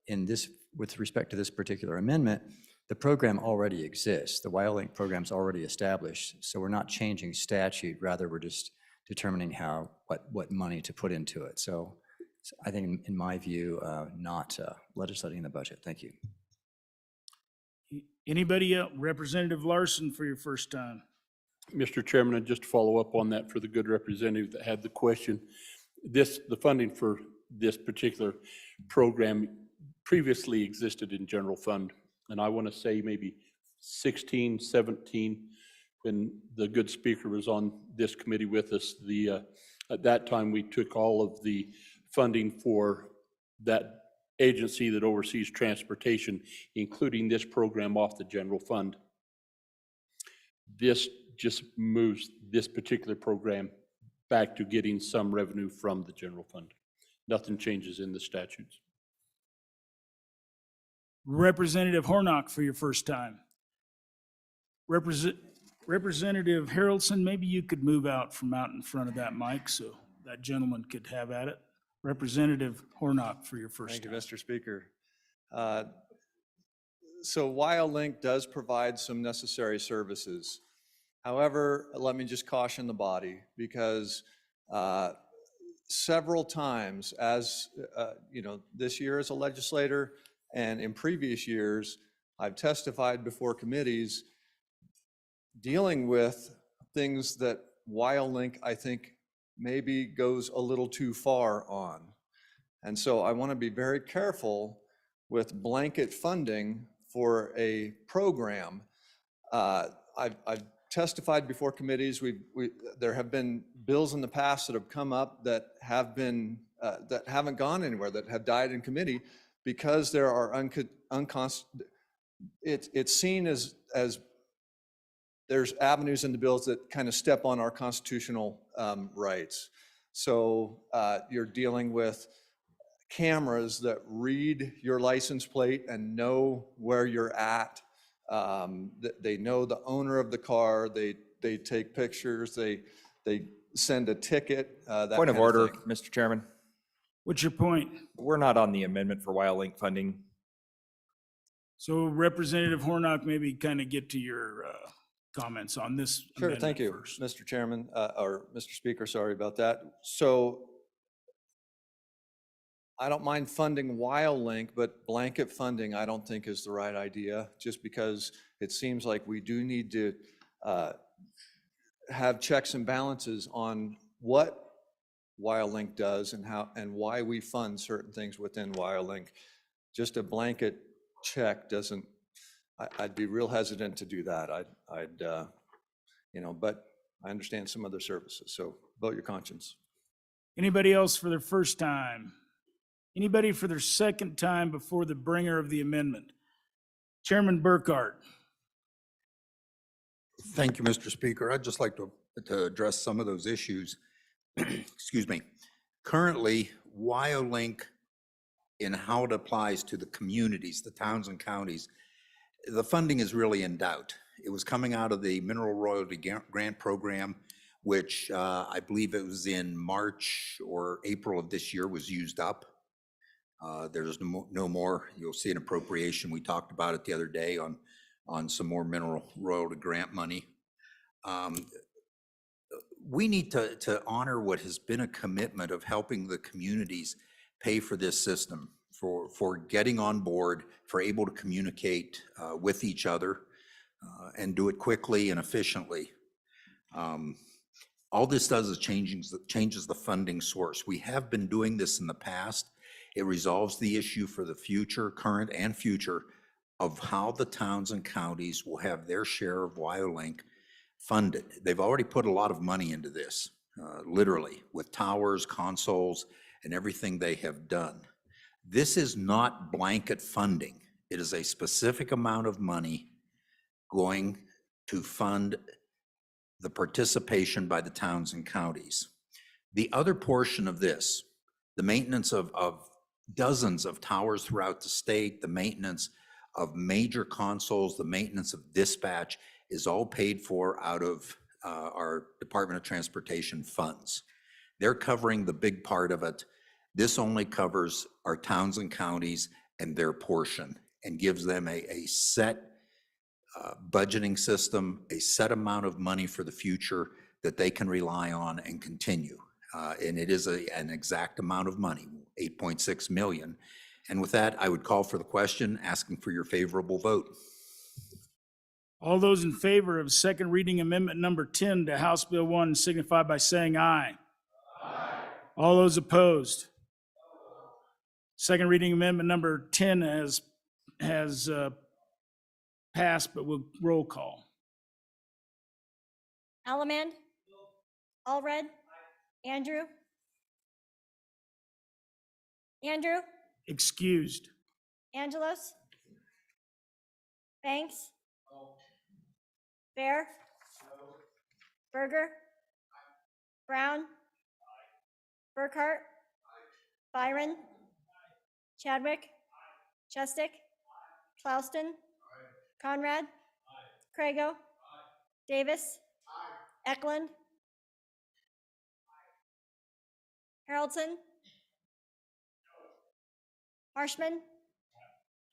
In this, with respect to this particular amendment, the program already exists. The WyoLink program's already established, so we're not changing statute, rather we're just determining what money to put into it. So I think, in my view, not legislating the budget. Thank you. Anybody else? Representative Larson for your first time. Mr. Chairman, and just to follow up on that for the good representative that had the question, the funding for this particular program previously existed in general fund. And I want to say maybe 16, 17, when the good speaker was on this committee with us, at that time we took all of the funding for that agency that oversees transportation, including this program, off the general fund. This just moves this particular program back to getting some revenue from the general fund. Nothing changes in the statutes. Representative Hornock for your first time. Representative Haroldson, maybe you could move out from out in front of that mic so that gentleman could have at it. Representative Hornock for your first time. Thank you, Mr. Speaker. So WyoLink does provide some necessary services. However, let me just caution the body, because several times, as this year as a legislator and in previous years, I've testified before committees dealing with things that WyoLink, I think, maybe goes a little too far on. And so I want to be very careful with blanket funding for a program. I've testified before committees. There have been bills in the past that have come up that have been that haven't gone anywhere, that have died in committee because there are it's seen as there's avenues in the bills that kind of step on our constitutional rights. So you're dealing with cameras that read your license plate and know where you're at. They know the owner of the car. They take pictures. They send a ticket. Point of order, Mr. Chairman. What's your point? We're not on the amendment for WyoLink funding. So Representative Hornock, maybe kind of get to your comments on this. Sure, thank you, first. Mr. Chairman, or Mr. Speaker, sorry about that. So I don't mind funding WyoLink, but blanket funding I don't think is the right idea, just because it seems like we do need to have checks and balances on what WyoLink does and how and why we fund certain things within WyoLink. Just a blanket check doesn't, I'd be real hesitant to do that. But I understand some other services, so vote your conscience. Anybody else for their first time? Anybody for their second time before the bringer of the amendment? Chairman Burkhart. Thank you, Mr. Speaker. I'd just like to address some of those issues. Excuse me. Currently, WyoLink, in how it applies to the communities, the towns and counties, the funding is really in doubt. It was coming out of the Mineral Royalty Grant Program, which I believe it was in March or April of this year was used up. There's no more. You'll see an appropriation. We talked about it the other day on some more Mineral Royalty Grant money. We need to honor what has been a commitment of helping the communities pay for this system, for getting on board, for able to communicate with each other and do it quickly and efficiently. All this does is changes the funding source. We have been doing this in the past. It resolves the issue for the future, current and future, of how the towns and counties will have their share of WyoLink funded. They've already put a lot of money into this, literally, with towers, consoles, and everything they have done. This is not blanket funding. It is a specific amount of money going to fund the participation by the towns and counties. The other portion of this, the maintenance of dozens of towers throughout the state, the maintenance of major consoles, the maintenance of dispatch, is all paid for out of our Department of Transportation funds. They're covering the big part of it. This only covers our towns and counties and their portion, and gives them a set budgeting system, a set amount of money for the future that they can rely on and continue. And it is an exact amount of money, 8.6 million. And with that, I would call for the question, asking for your favorable vote. All those in favor of second reading amendment number 10 to House Bill 1 signify by saying aye. Aye. All those opposed? Second reading amendment number 10 has passed, but we'll roll call. Allemand? Allred? Andrew? Andrew? Excused. Angelos? Banks? Bear? Berger? Brown? Burkhart? Byron? Chadwick? Chestick? Klauston? Conrad? Crago? Davis? Eklund? Haroldson? Harshman?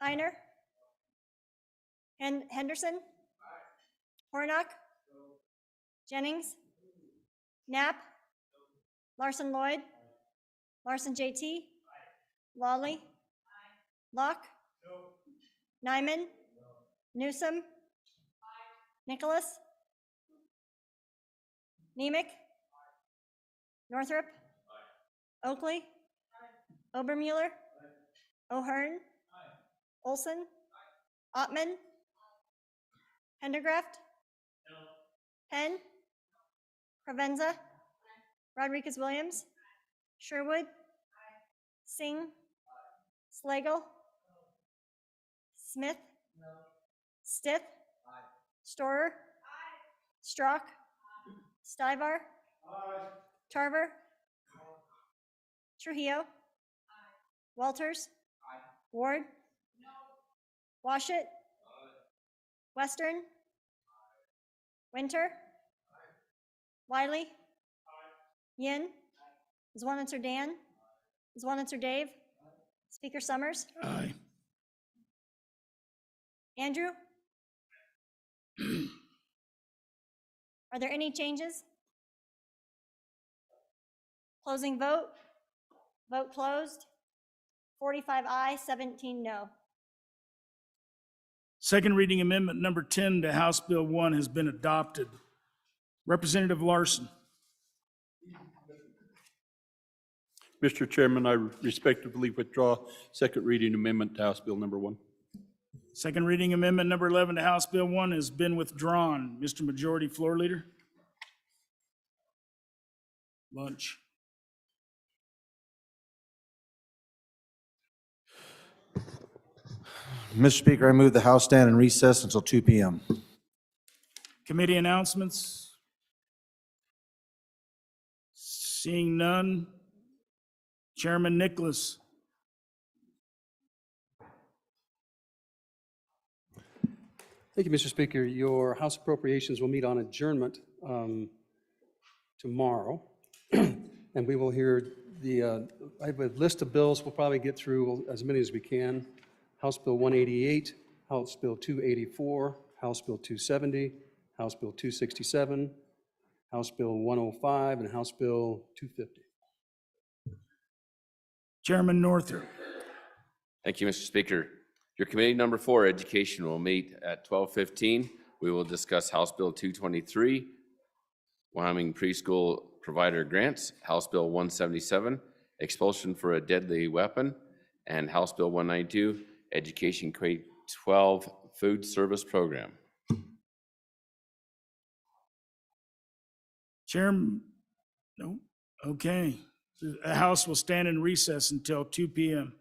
Heiner? Henderson? Hornock? Jennings? Knapp? Larson Lloyd? Larson JT? Lawley? Locke? Nyman? Newsom? Nicholas? Nemec? Northrop? Oakley? Obermuller? O'Hearn? Olson? Ottman? Pendergraft? Penn? Provenza? Rodriguez Williams? Sherwood? Singh? Slagle? Smith? Stith? Storer? Strock? Stivar? Tarver? Trujillo? Walters? Ward? Washit? Western? Winter? Wiley? Yin? Zwanitzer Dan? Zwanitzer Dave? Speaker Summers? Aye. Andrew? Are there any changes? Closing vote? Vote closed. 45 aye, 17 no. Second reading amendment number 10 to House Bill 1 has been adopted. Representative Larson. Mr. Chairman, I respectfully withdraw second reading amendment to House Bill number 1. Second reading amendment number 11 to House Bill 1 has been withdrawn. Mr. Majority Floor Leader. Lunch. Mr. Speaker, I move the House stand in recess until 2 p.m. Committee announcements? Seeing none. Chairman Nicholas. Thank you, Mr. Speaker. Your House Appropriations will meet on adjournment tomorrow. And we will hear I have a list of bills. We'll probably get through as many as we can. House Bill 188, House Bill 284, House Bill 270, House Bill 267, House Bill 105, and House Bill 250. Chairman Northrop. Thank you, Mr. Speaker. Your committee number 4, Education, will meet at 12:15. We will discuss House Bill 223, Wyoming preschool provider grants, House Bill 177, expulsion for a deadly weapon, and House Bill 192, Education K-12 food service program. Chairman, no, okay. The House will stand in recess until 2 p.m.